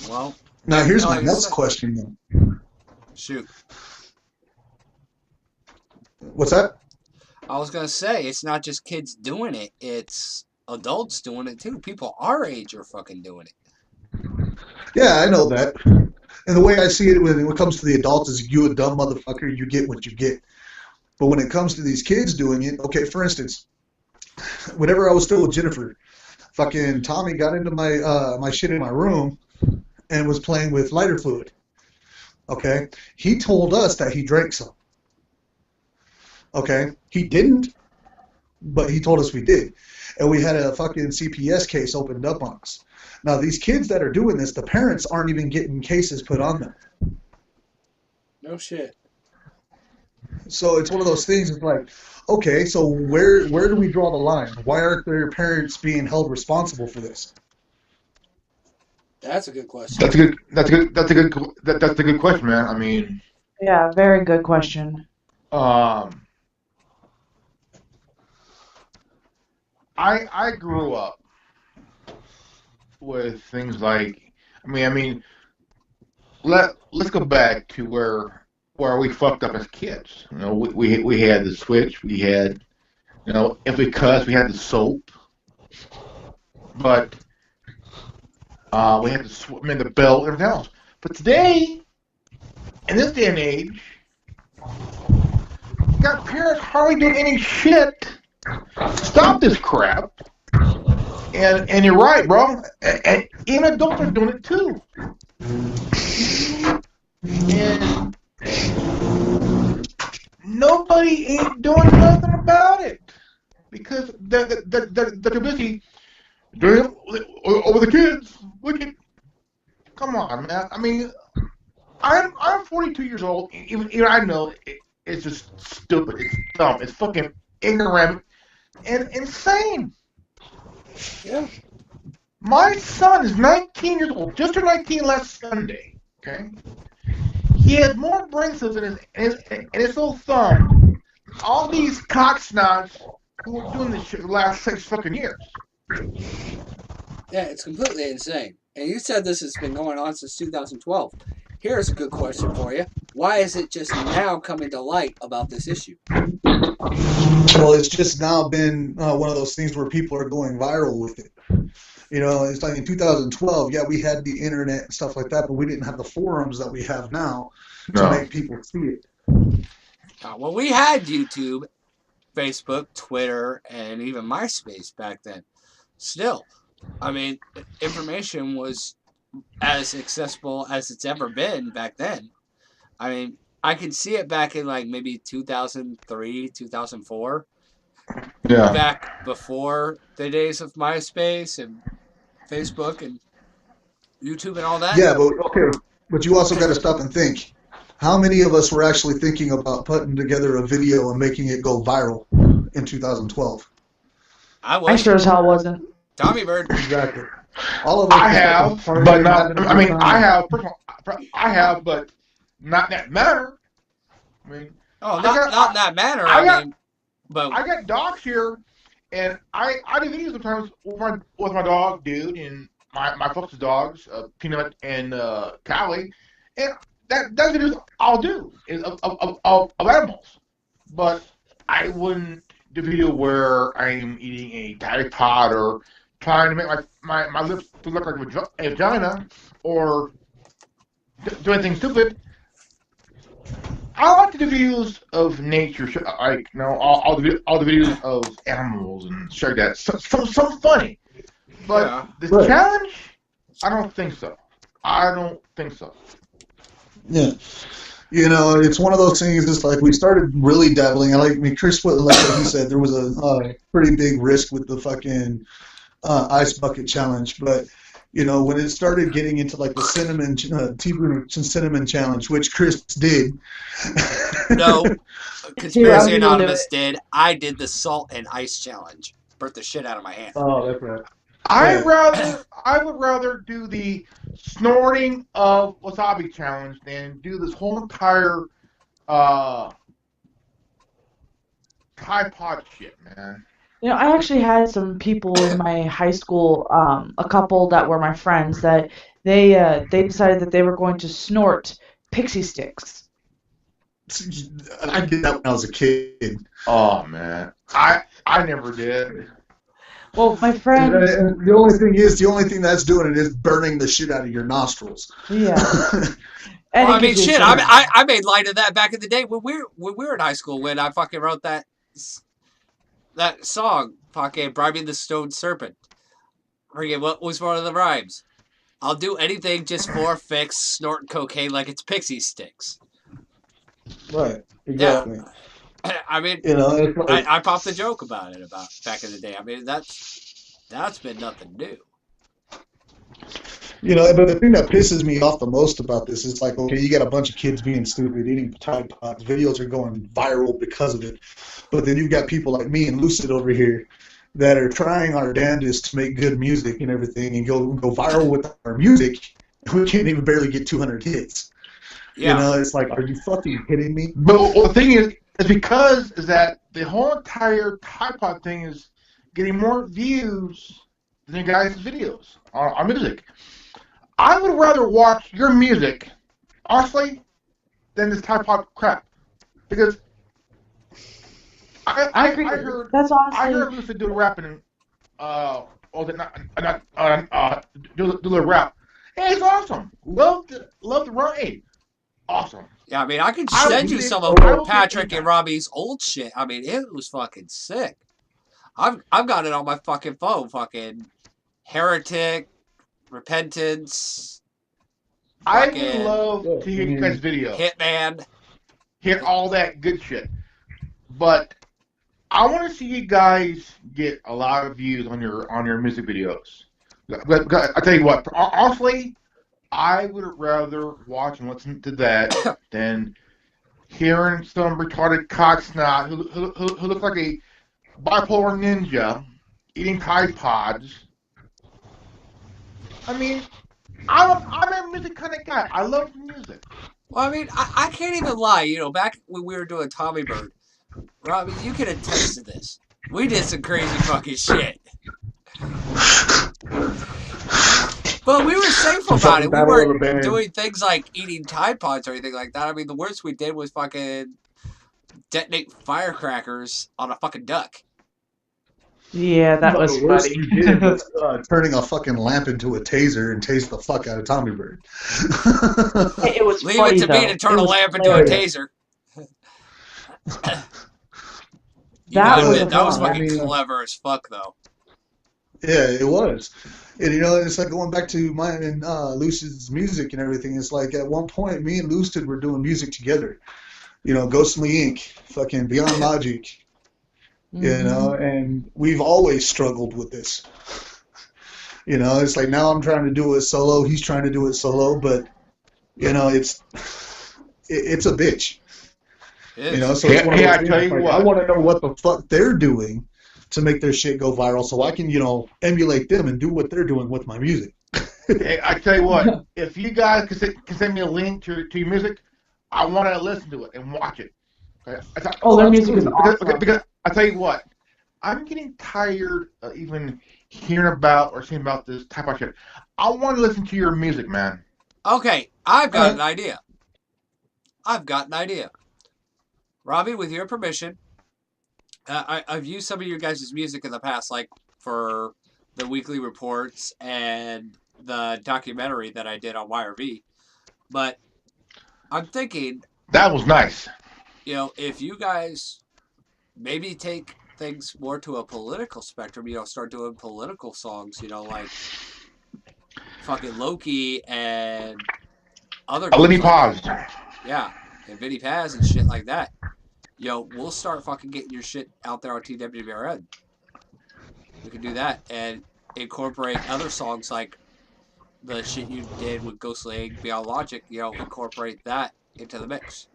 A: Well,
F: now here's my next question, though.
A: Shoot.
F: What's that?
A: I was gonna say it's not just kids doing it; it's adults doing it too. People our age are fucking doing it.
F: Yeah, I know that. And the way I see it when it comes to the adults is you a dumb motherfucker, you get what you get. But when it comes to these kids doing it, okay, for instance, whenever I was still with Jennifer, fucking Tommy got into my shit in my room and was playing with lighter fluid. Okay? He told us that he drank some. Okay? He didn't, but he told us we did. And we had a fucking CPS case opened up on us. Now, these kids that are doing this, the parents aren't even getting cases put on them.
G: No shit.
F: So it's one of those things. It's like, okay, so where do we draw the line? Why aren't their parents being held responsible for this?
G: That's a good question.
C: That's a good question, man. I mean,
E: yeah, very good question.
C: I grew up with things like, let's go back to where we fucked up as kids. We had the switch, we had, if we cussed, we had the soap, but we had the belt, everything else. But today, in this day and age, you got parents hardly doing any shit. Stop this crap. And you're right, bro. And even adults are doing it too. And nobody ain't doing nothing about it because they're too busy doing it over the kids. Come on, man. I mean, I'm 42 years old. Even I know it's just stupid. It's dumb. It's fucking ignorant and insane.
G: Yeah.
C: My son is 19 years old. Just turned 19 last Sunday. Okay. He has more brain cells in his little thumb. All these cocksnots who are doing this shit the last 6 fucking years.
G: Yeah, it's completely insane. And you said this has been going on since 2012. Here's a good question for you. Why is it just now coming to light about this issue?
F: Well, it's just now been one of those things where people are going viral with it. It's like in 2012, yeah, we had the internet and stuff like that, but we didn't have the forums that we have now to make people see it.
A: Well, we had YouTube, Facebook, Twitter, and even MySpace back then. Still, information was as accessible as it's ever been back then. I could see it back in like maybe 2003, 2004.
C: Yeah.
A: Back before the days of MySpace and Facebook and YouTube and all that.
F: Yeah, but you also got to stop and think. How many of us were actually thinking about putting together a video and making it go viral in 2012?
E: I sure as hell wasn't.
A: Tommy Bird.
F: Exactly. All of us.
C: I have, but not. I mean, I have, but not in that manner. I mean,
A: not in that manner. But
C: I got dogs here, and I do videos sometimes with my dog, dude, and my folks' dogs, Peanut and Callie, and that's videos I'll do of animals. But I wouldn't do a video where I'm eating a Tide Pod or trying to make my lips to look like a vagina or do anything stupid. I like to do videos of nature, like all the videos of animals and shit like that. Some funny, but the challenge, I don't think so.
F: Yeah, it's one of those things. It's like we started really dabbling. Chris, like what he said, there was a pretty big risk with the fucking ice bucket challenge, but. When it started getting into like the cinnamon cinnamon challenge, which Chris did.
A: No, Conspiracy Anonymous did. I did the salt and ice challenge. Burnt the shit out of my hand.
F: Oh, that's right.
C: I would rather do the snorting of wasabi challenge than do this whole entire Tide Pod shit, man.
E: I actually had some people in my high school, a couple that were my friends, that they decided that they were going to snort pixie sticks.
F: I did that when I was a kid.
C: Oh man, I never did.
E: Well, my friend.
F: The only thing that's doing it is burning the shit out of your nostrils.
E: Yeah.
A: Well, I mean, shit. I made light of that back in the day when we were in high school when I fucking wrote that song, fucking Bribing the Stone Serpent. Forget what was one of the rhymes. I'll do anything just for a fix, snorting cocaine like it's pixie sticks.
F: Right, exactly.
A: Yeah. I mean, I popped a joke about it back in the day. I mean, that's been nothing new.
F: But the thing that pisses me off the most about this is like, okay, you got a bunch of kids being stupid, eating Tide Pods. Videos are going viral because of it. But then you've got people like me and Lucid over here that are trying our damnedest to make good music and everything and go viral with our music. We can't even barely get 200 hits.
A: Yeah.
F: It's like, are you fucking kidding me?
C: But the thing is because that the whole entire Tide Pod thing is getting more views than your guys' videos on music. I would rather watch your music, honestly, than this Tide Pod crap. Because I heard
E: that's honestly.
C: I heard Lucid do rapping do the rap. Hey, it's awesome. Love the rap. Awesome.
A: Yeah, I mean, I can send you some of Patrick and Robbie's old shit. I mean, it was fucking sick. I've got it on my fucking phone. Fucking Heretic, Repentance.
C: I would love to hear you guys' video.
A: Hitman.
C: Hear all that good shit. But I want to see you guys get a lot of views on your music videos. But I tell you what, honestly, I would rather watch and listen to that than hearing some retarded cocksnot who looks like a bipolar ninja eating Tide Pods. I mean, I'm a music kind of guy. I love music.
A: Well, I mean, I can't even lie. Back when we were doing Tommy Bird, Robbie, you can attest to this. We did some crazy fucking shit. But we were safe about it. We weren't doing things like eating Tide Pods or anything like that. I mean, the worst we did was fucking detonate firecrackers on a fucking duck.
E: Yeah, that was funny.
F: You did was turning a fucking lamp into a taser and tase the fuck out of Tommy Bird.
E: It was
A: Leave
E: funny,
A: it to me to turn a lamp into a taser.
E: That was
A: fucking clever as fuck, though.
F: Yeah, it was. And it's like going back to mine and Lucid's music and everything. It's like at one point, me and Lucid were doing music together. Ghostly Inc., fucking Beyond Logic, and we've always struggled with this. It's like now I'm trying to do it solo, he's trying to do it solo, but it's a bitch. So it's one of those things, I want to know what the fuck they're doing to make their shit go viral so I can, emulate them and do what they're doing with my music.
C: Hey, I tell you what, if you guys can send me a link to your music, I want to listen to it and watch it. Okay?
E: Their music is awesome.
C: Because I tell you what, I'm getting tired of even hearing about or seeing about this type of shit. I want to listen to your music, man.
A: Okay, I've got an idea. Robbie, with your permission, I've used some of your guys' music in the past, like for the weekly reports and the documentary that I did on YRV. But I'm thinking
C: that was nice.
A: If you guys maybe take things more to a political spectrum, start doing political songs, like fucking Loki and other.
C: Vinny Paz.
A: Yeah, and Vinny Paz and shit like that. We'll start fucking getting your shit out there on TWBRN. We can do that and incorporate other songs like the shit you did with Ghostly Inc., Beyond Logic. Incorporate that into the mix.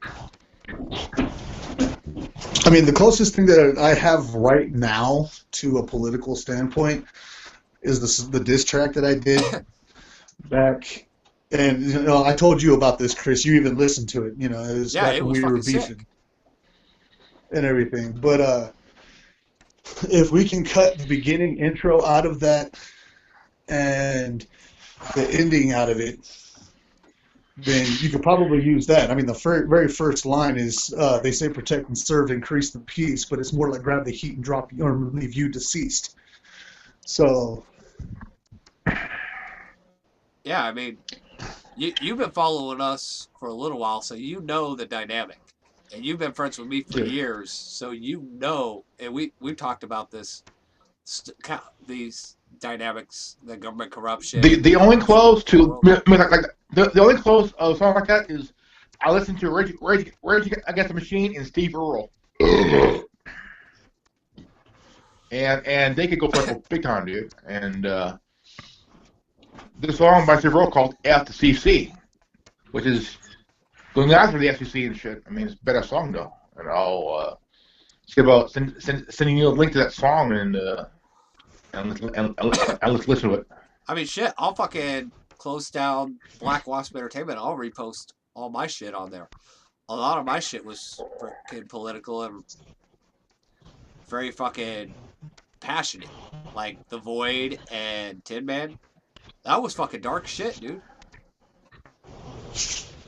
F: I mean, the closest thing that I have right now to a political standpoint is the diss track that I did back. And, I told you about this, Chris. You even listened to it. It was back when we were beefing and everything. But if we can cut the beginning intro out of that and the ending out of it, then you could probably use that. I mean, the very first line is, they say protect and serve, increase the peace, but it's more like grab the heat and drop or leave you deceased. So.
A: Yeah, I mean, you've been following us for a little while, so you know the dynamic. And you've been friends with me for years, so and we've talked about this, these dynamics, the government corruption.
C: The only close to the only close of a song like that is I listened to Rage Against the Machine and Steve Earle, and they could go purple big time, dude. And this song by Steve Earle called F the CC, which is going after the FCC and shit. I mean, it's a better song though, and I'll see about sending you a link to that song and let's listen to it.
A: I mean, shit, I'll fucking close down Black Wasp Entertainment. I'll repost all my shit on there. A lot of my shit was freaking political and very fucking passionate. Like The Void and Tin Man. That was fucking dark shit, dude.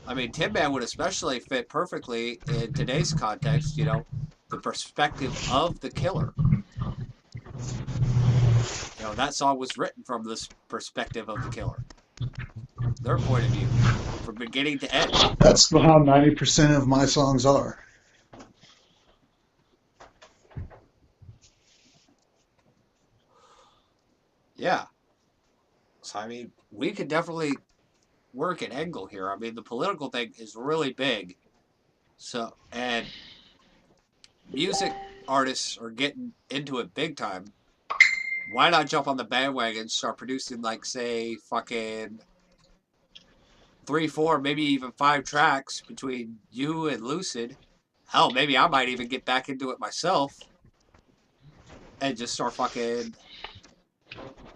A: I mean, Tin Man would especially fit perfectly in today's context, the perspective of the killer. That song was written from this perspective of the killer. Their point of view, from beginning to end.
F: That's how 90% of my songs are.
A: Yeah. So, I mean, we could definitely work an angle here. I mean, the political thing is really big. So, and music artists are getting into it big time. Why not jump on the bandwagon and start producing, like, say, fucking 3, 4, maybe even 5 tracks between you and Lucid? Hell, maybe I might even get back into it myself and just start fucking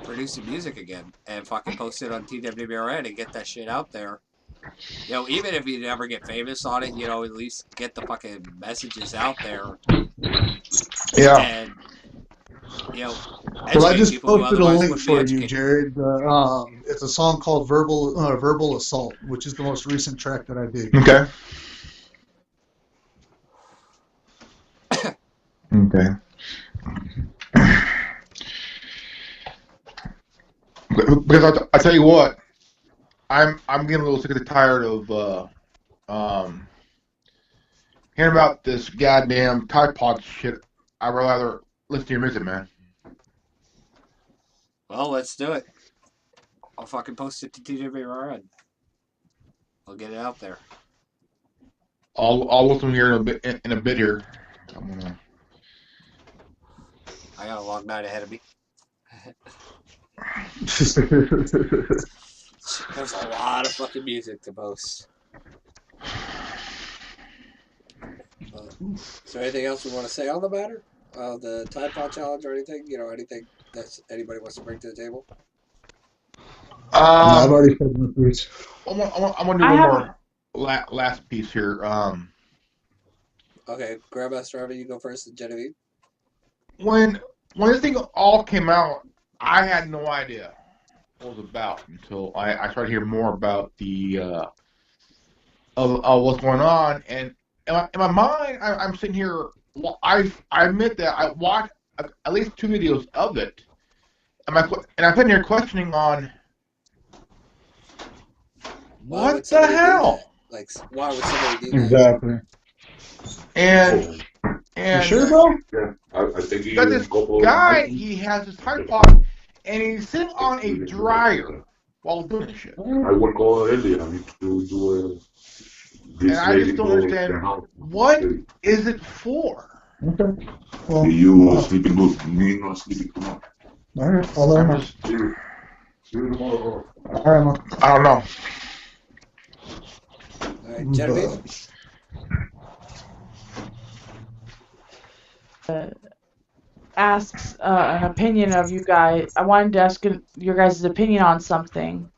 A: producing music again and fucking post it on TWBRN and get that shit out there. Even if you never get famous on it, at least get the fucking messages out there.
C: Yeah.
A: And,
F: well, I just posted a link for you, Jared. It's a song called Verbal Assault, which is the most recent track that I did.
C: Okay. Okay. Because I tell you what, I'm getting a little sick and tired of hearing about this goddamn Tide Pod shit. I'd rather listen to your music, man.
A: Well, let's do it. I'll fucking post it to TWRN. I'll get it out there.
C: I'll listen here in a bit here.
A: I got a long night ahead of me.
G: There's a lot of fucking music to post. Is there anything else we want to say on the matter? The Tide Pod Challenge or anything? Anything that anybody wants to bring to the table?
F: I've already said my piece.
C: I'm gonna do one more last piece here.
G: Okay, Grandmaster Evan, you go first, and Genevieve.
C: When this thing all came out, I had no idea what it was about until I started hearing more about the of what's going on. And in my mind, I'm sitting here. Well, I admit that I watched at least 2 videos of it, and I'm sitting here questioning on what the hell.
G: Like, why would somebody do that?
F: Exactly.
C: And
F: you sure, bro?
D: Yeah, I think
C: you got this guy. He has this Tide Pod, and he's sitting on a dryer while doing this shit.
D: I work all early. I need to do
C: and I just don't understand what is it for.
F: Okay. Well,
D: you sleeping good? Me not sleeping too much.
F: All right. I'll let him know.
D: See you tomorrow.
F: All right, man.
C: I don't know.
G: All right, Genevieve.
E: Asks an opinion of you guys. I wanted to ask your guys' opinion on something.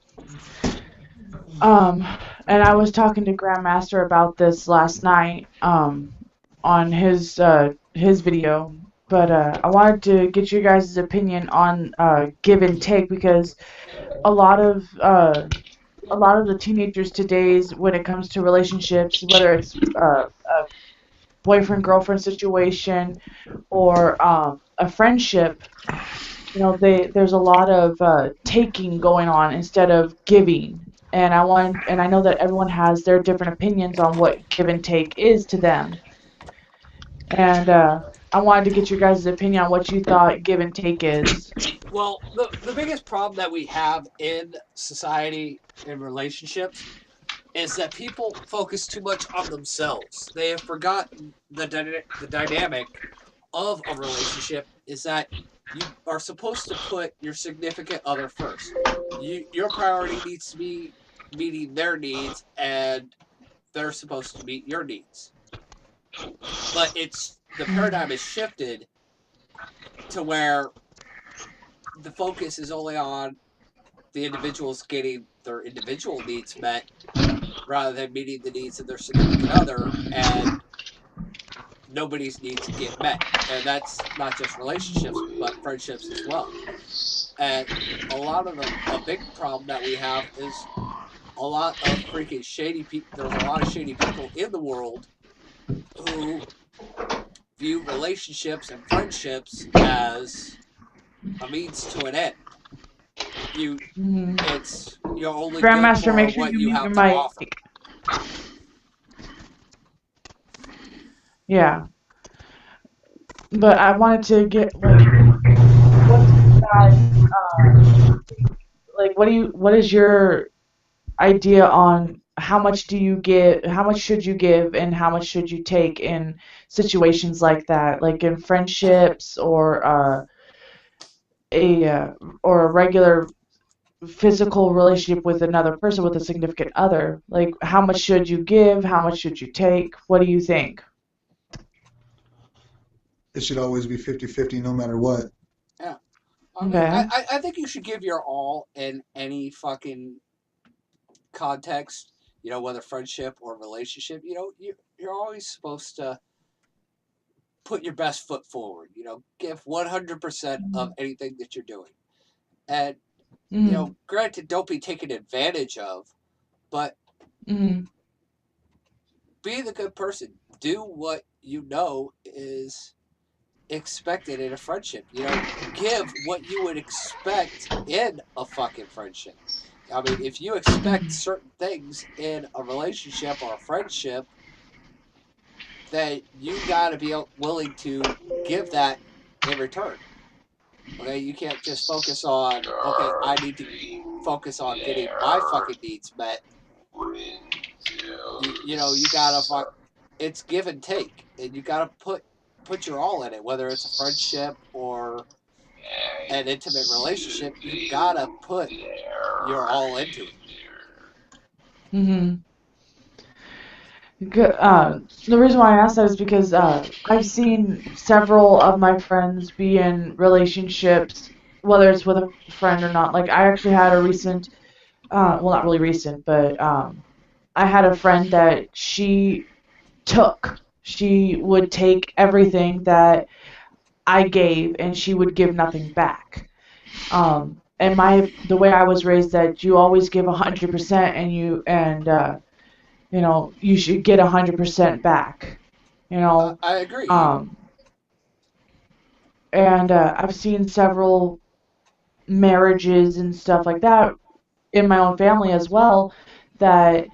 E: And I was talking to Grandmaster about this last night on his video. But I wanted to get you guys' opinion on give and take, because a lot of the teenagers today's, when it comes to relationships, whether it's a boyfriend-girlfriend situation or a friendship, there's a lot of taking going on instead of giving. And I know that everyone has their different opinions on what give and take is to them. And I wanted to get your guys' opinion on what you thought give and take is.
G: Well, the biggest problem that we have in society and relationships is that people focus too much on themselves. They have forgotten the dynamic of a relationship is that you are supposed to put your significant other first. Your priority needs to be meeting their needs, and they're supposed to meet your needs. But the paradigm is shifted to where the focus is only on the individuals getting their individual needs met rather than meeting the needs of their significant other, and nobody's needs get met. And that's not just relationships, but friendships as well. And a big problem that we have is a lot of freaking shady people. There's a lot of shady people in the world who view relationships and friendships as a means to an end. You're only
E: Grandmaster,
G: good for
E: make sure
G: what
E: you
G: you
E: mute
G: have
E: your
G: to
E: mic.
G: offer.
E: Yeah. But I wanted to get what you guys what is your idea on how much should you give, and how much should you take in situations like that, like in friendships or a regular physical relationship with another person, with a significant other? Like, how much should you give? How much should you take? What do you think?
F: It should always be 50-50 no matter what.
G: Yeah.
E: Okay.
G: I think you should give your all in any fucking context, whether friendship or relationship. You're always supposed to put your best foot forward, give 100% of anything that you're doing. And, granted, don't be taken advantage of, but be the good person. Do what you know is expected in a friendship. Give what you would expect in a fucking friendship. I mean, if you expect certain things in a relationship or a friendship, then you gotta be willing to give that in return. Okay, you can't just focus on, okay, I need to focus on getting my fucking needs met, you know, you gotta it's give and take, and you gotta put your all in it, whether it's a friendship or an intimate relationship. You gotta put your all into it.
E: Mm-hmm. The reason why I asked that is because I've seen several of my friends be in relationships, whether it's with a friend or not. Like I actually had a recent, well, not really recent, but I had a friend that she would take everything that I gave, and she would give nothing back. And the way I was raised, that you always give 100%, and you should get 100% back.
G: I agree.
E: Um, and I've seen several marriages and stuff like that in my own family as well, that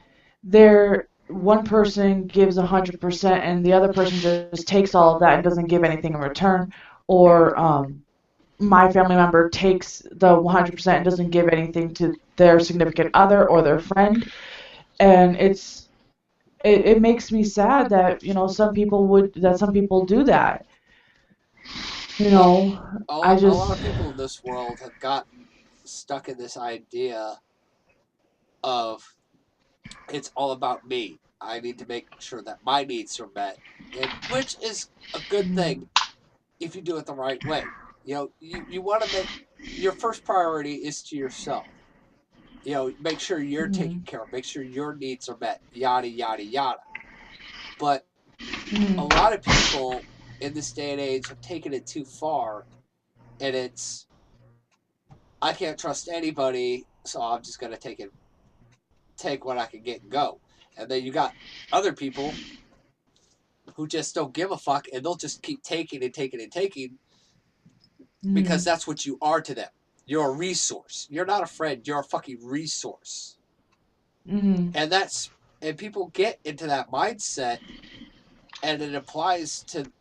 E: one person gives 100% and the other person just takes all of that and doesn't give anything in return, or my family member takes the 100% and doesn't give anything to their significant other or their friend, and it makes me sad that some people do that.
G: A
E: I
G: lot
E: just
G: of people in this world have gotten stuck in this idea of it's all about me. I need to make sure that my needs are met, and which is a good thing if you do it the right way. You want to make your first priority is to yourself. Make sure you're taken care of, make sure your needs are met, yada yada yada. But a lot of people in this day and age have taken it too far, and it's I can't trust anybody, so I'm just gonna take what I can get and go. And then you got other people who just don't give a fuck, and they'll just keep taking and taking and taking because that's what you are to them. You're a resource. You're not a friend. You're a fucking resource. And people get into that mindset, and it applies to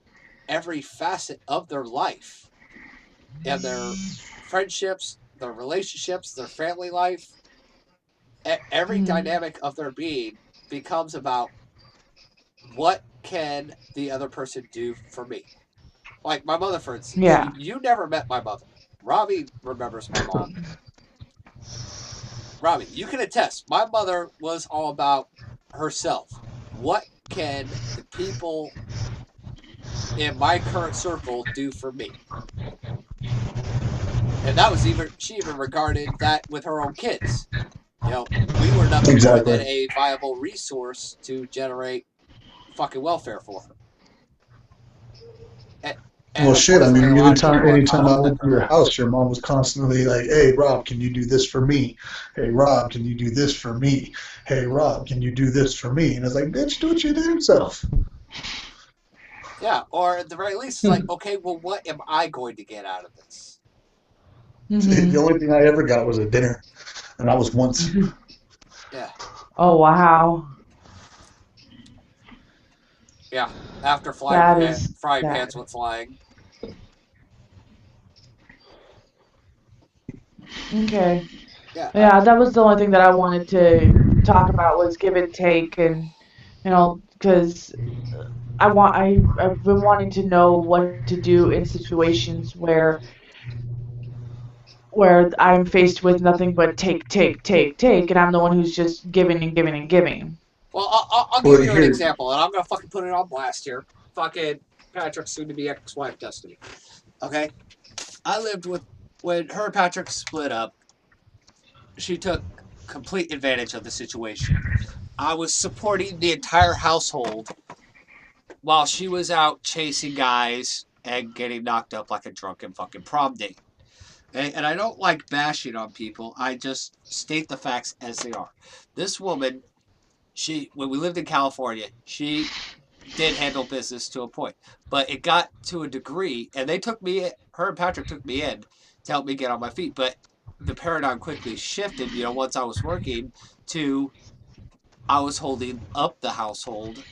G: every facet of their life and their friendships, their relationships, their family life. Every dynamic of their being becomes about what can the other person do for me. Like my mother, for instance.
E: Yeah.
G: You never met my mother. Robbie remembers my mom. Robbie, you can attest. My mother was all about herself. What can the people in my current circle do for me? And that was she even regarded that with her own kids. We were nothing more than a viable resource to generate fucking welfare for her.
F: Well, shit. I mean, anytime I went to your house, your mom was constantly like, "Hey, Rob, can you do this for me? Hey, Rob, can you do this for me? Hey, Rob, can you do this for me?" And it's like, bitch, do it your damn self.
G: Yeah, or at the very least, it's like, okay, well, what am I going to get out of this?
F: The only thing I ever got was a dinner, and that was once.
G: Yeah.
E: Oh, wow.
G: Yeah, after frying pans went flying.
E: Okay. Yeah, that was the only thing that I wanted to talk about, was give and take, and because I've been wanting to know what to do in situations where I'm faced with nothing but take, and I'm the one who's just giving and giving and giving.
G: Well, I'll give you an example, and I'm gonna fucking put it on blast here. Fucking Patrick's soon-to-be ex-wife, Destiny. Okay, I lived with when her and Patrick split up. She took complete advantage of the situation. I was supporting the entire household while she was out chasing guys and getting knocked up like a drunken fucking prom date. Okay? And I don't like bashing on people. I just state the facts as they are. This woman, when we lived in California, she did handle business to a point. But it got to a degree, and her and Patrick took me in to help me get on my feet. But the paradigm quickly shifted, once I was working, to I was holding up the household,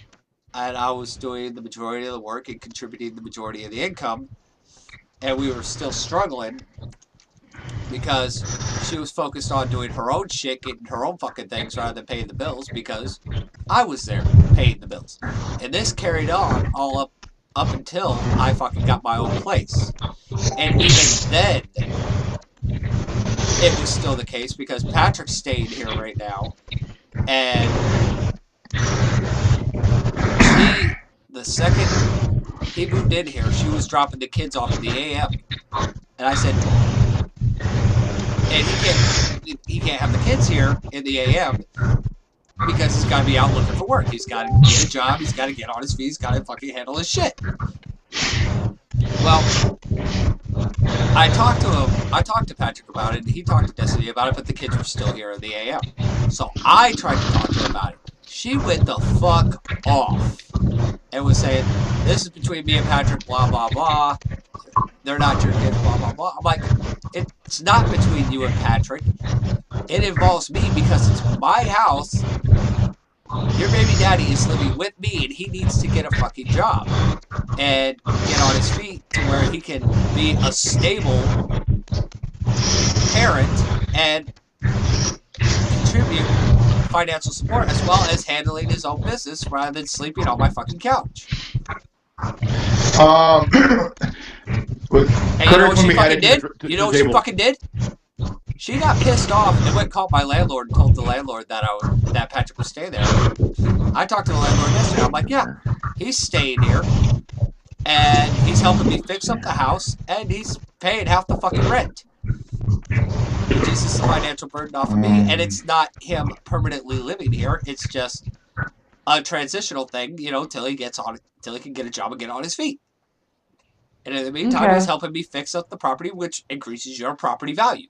G: and I was doing the majority of the work and contributing the majority of the income, and we were still struggling.
A: because she was focused on doing her own shit, getting her own fucking things rather than paying the bills because I was there paying the bills. And this carried on all up until I fucking got my own place. And even then, it was still the case because Patrick's staying here right now. And the second he moved in here, she was dropping the kids off in the AM. And I said, and he can't have the kids here in the AM because he's got to be out looking for work. He's got to get a job. He's got to get on his feet. He's got to fucking handle his shit. Well, I talked to him. I talked to Patrick about it. And he talked to Destiny about it, but the kids were still here in the AM. So I tried to talk to her about it. She went the fuck off and was saying, "This is between me and Patrick, blah, blah, blah. They're not your kids, blah, blah, blah." I'm like, it's not between you and Patrick. It involves me because it's my house. Your baby daddy is living with me and he needs to get a fucking job and get on his feet to where he can be a stable parent and contribute financial support as well as handling his own business rather than sleeping on my fucking couch. And you know what she fucking did? You know what she fucking did? She got pissed off and went and called my landlord and told the landlord that Patrick was staying there. I talked to the landlord yesterday. I'm like, yeah, he's staying here and he's helping me fix up the house and he's paying half the fucking rent. Which is just a financial burden off of me, and it's not him permanently living here. It's just a transitional thing, you know, till he can get a job and get on his feet. And in the meantime, he's helping me fix up the property, which increases your property value.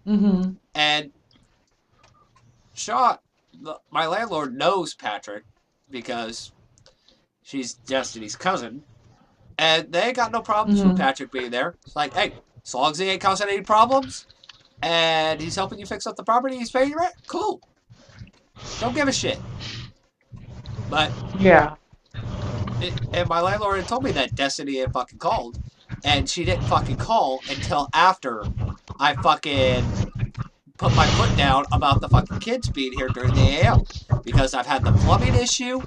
E: Mm-hmm.
A: And Shaw, my landlord knows Patrick because she's Destiny's cousin, and they ain't got no problems with Patrick being there. It's like, hey, as long as he ain't causing any problems, and he's helping you fix up the property, he's paying you rent, cool. Don't give a shit. But
E: yeah.
A: And my landlord had told me that Destiny had fucking called, and she didn't fucking call until after I fucking put my foot down about the fucking kids being here during the AM. Because I've had the plumbing issue.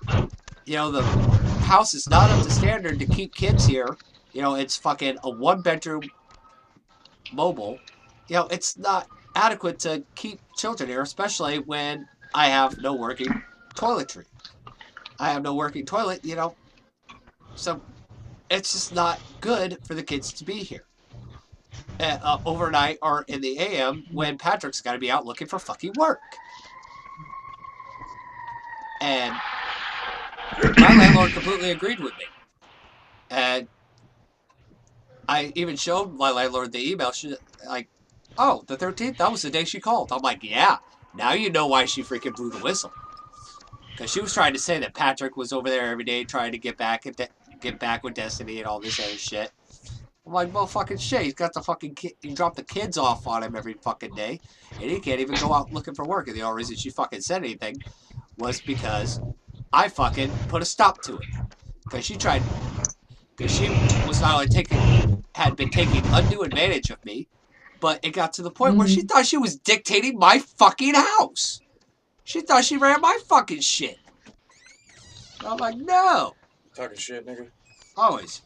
A: You know, the house is not up to standard to keep kids here. You know, it's fucking a one-bedroom mobile. You know, it's not adequate to keep children here, especially when I have no working toiletry. I have no working toilet, you know. So, it's just not good for the kids to be here. Overnight or in the AM when Patrick's got to be out looking for fucking work. And my landlord completely agreed with me. And I even showed my landlord the email. She like, oh, the 13th? That was the day she called. I'm like, yeah. Now you know why she freaking blew the whistle. Because she was trying to say that Patrick was over there every day trying to get back with Destiny and all this other shit. I'm like, well, fucking shit. He's got the fucking he dropped the kids off on him every fucking day, and he can't even go out looking for work. And the only reason she fucking said anything was because I fucking put a stop to it. Because she was not only had been taking undue advantage of me, but it got to the point where she thought she was dictating my fucking house. She thought she ran my fucking shit. I'm like, no.
H: Talking shit, nigga.
A: Always.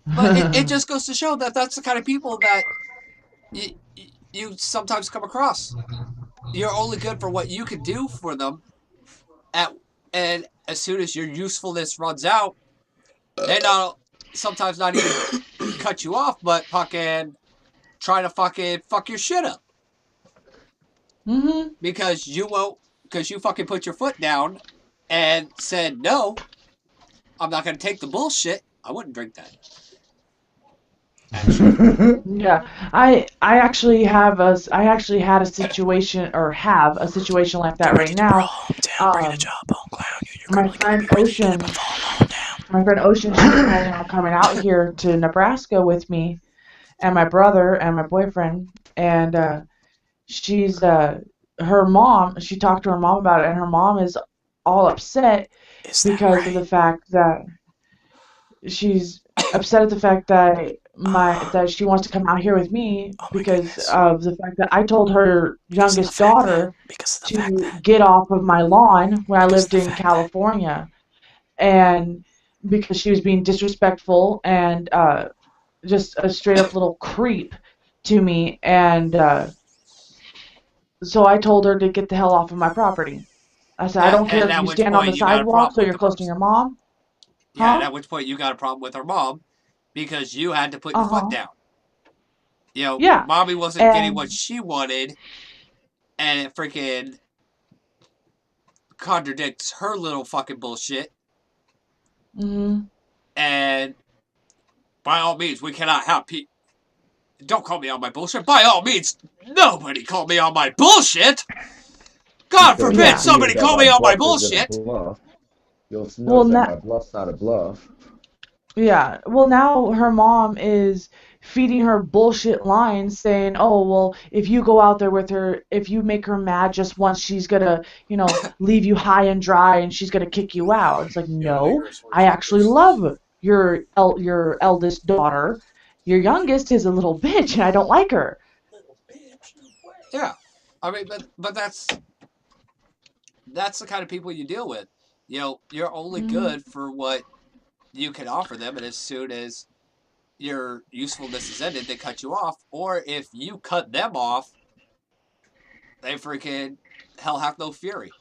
A: But it just goes to show that that's the kind of people that you sometimes come across. You're only good for what you can do for them. And as soon as your usefulness runs out, they sometimes not even cut you off, but fucking try to fucking fuck your shit up.
E: Mm-hmm.
A: Because you fucking put your foot down and said, no, I'm not going to take the bullshit. I wouldn't drink that.
E: Yeah, I actually had a situation like that right now. My friend Ocean, she's planning on coming out here to Nebraska with me, and my brother and my boyfriend, and she's her mom. She talked to her mom about it, and her mom is all upset because of the fact that she's upset at the fact that that she wants to come out here with me
H: Oh my
E: because
H: goodness.
E: of the fact that I told her youngest daughter
H: Because of the fact
E: to
H: that.
E: get off of my lawn when I
H: Because of
E: lived
H: the
E: in
H: fact that.
E: California, and because she was being disrespectful and just a straight up little creep to me, and so I told her to get the hell off of my property. I said, I don't care
A: And
E: if
A: at
E: you
A: which
E: stand on the
A: point you got a
E: sidewalk
A: problem
E: so
A: with
E: you're
A: the
E: close to
A: person.
E: your mom.
A: Yeah, and
E: Huh?
A: at which point you got a problem with her mom because you had to put your foot
E: Uh-huh.
A: down. You know,
E: Yeah.
A: mommy wasn't getting what
E: And
A: she wanted, and it freaking contradicts her little fucking bullshit.
E: mhm.
A: And by all means, we cannot have people. Don't call me on my bullshit. By all means, nobody call me on my bullshit. God
I: Because you'll
A: forbid
E: Yeah.
I: see
A: somebody
I: that
A: call
I: my
A: me on my
I: bluff isn't a
A: bullshit.
I: bluff. You'll
E: Well,
I: notice that my bluff's not a bluff.
E: yeah. Well, now her mom is feeding her bullshit lines saying, "Oh, well, if you go out there with her, if you make her mad just once, she's gonna, leave you high and dry and she's gonna kick you out." It's like, no, I actually love your eldest daughter. Your youngest is a little bitch and I don't like her.
A: Yeah, I mean, but that's the kind of people you deal with. You know, you're only
E: Mhm.
A: good for what you can offer them, and as soon as your usefulness is ended, they cut you off. Or if you cut them off, they freaking hell have no fury.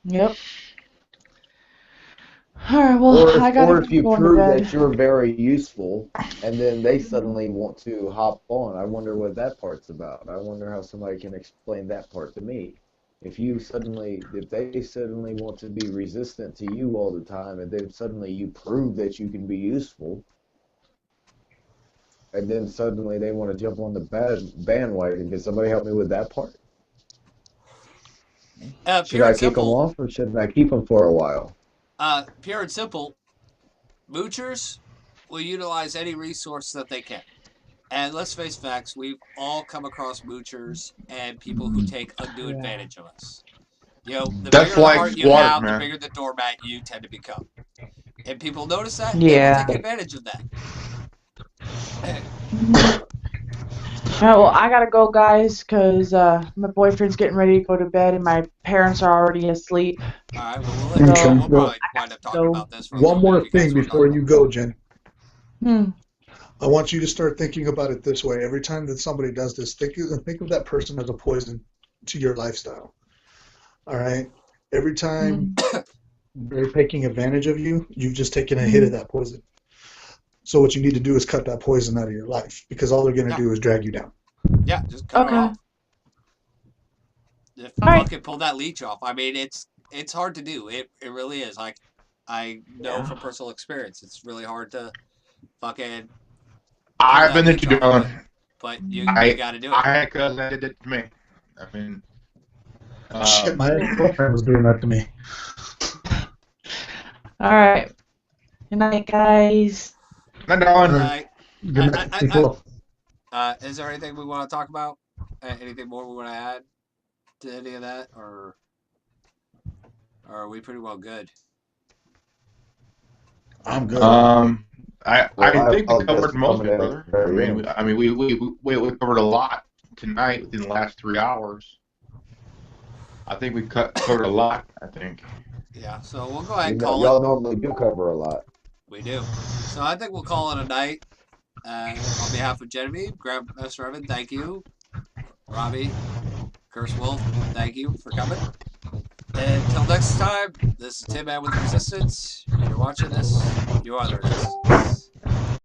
E: Yep. All right, well, I gotta
I: Or
E: get
I: if you
E: going to
I: prove
E: bed.
I: that you're very useful, and then they suddenly want to hop on. I wonder what that part's about. I wonder how somebody can explain that part to me. If they suddenly want to be resistant to you all the time, and then suddenly you prove that you can be useful, and then suddenly they want to jump on the bandwagon, can somebody help me with that part? Should
A: Pure
I: I
A: and
I: kick them
A: simple.
I: off, or should I keep them for a while?
A: Pure and simple. Moochers will utilize any resource that they can. And let's face facts, we've all come across moochers and people who take undue
E: Yeah.
A: advantage of us. You know, the
C: That's
A: bigger the
C: like
A: heart you
C: squatters,
A: have, the
C: man.
A: bigger the doormat you tend to become. And people notice that, they will
E: Yeah.
A: take advantage of that.
E: All right, well, I gotta go, guys, because my boyfriend's getting ready to go to bed and my parents are already asleep.
A: All right, well, we'll let you
F: Okay.
A: go.
E: So
A: We'll
F: Well,
A: probably wind up talking
E: go.
A: about this for a
F: one
A: little bit if
F: more
A: you guys
F: thing
A: want to
F: before
A: talk about
F: you
A: it.
F: go, Jen.
E: Hmm.
F: I want you to start thinking about it this way. Every time that somebody does this, think of that person as a poison to your lifestyle. All right. Every time
E: Hmm.
F: they're taking advantage of you, you've just taken a hit of
E: Hmm.
F: that poison. So what you need to do is cut that poison out of your life because all they're going to
A: Yeah,
F: do is drag you down.
A: yeah, just cut it
E: Okay.
A: off. Just
E: All right.
A: fucking pull that leech off. I mean, it's hard to do. It really is. Like, I know
E: Yeah.
A: from personal experience, it's really hard to fucking pull
C: I've
A: that
C: been there,
A: leech off.
C: darling.
A: But you got to do it.
C: I had a cousin that did it to me. I mean,
F: Shit, my ex-girlfriend was doing that to me.
E: All right. Good night, guys.
C: not darling.
A: Right.
F: Good night. Sleep well.
A: Is there anything we want to talk about? Anything more we want to add to any of that, or are we pretty well good?
F: I'm good.
C: I think we
I: apologize
C: covered
I: for
C: most of
I: coming
C: it,
I: in
C: brother.
I: at the very end.
C: We covered a lot tonight within the last 3 hours. I think we covered a lot. I think.
A: Yeah. So we'll go ahead and
I: You know,
A: call it.
I: y'all normally do cover a lot.
A: We do. So I think we'll call it a night. On behalf of Genevieve, Grandmaster Evan, thank you. Robbie, Curse Wolf, thank you for coming. Until next time, this is Tin Man with the Resistance. If you're watching this, you are the Resistance.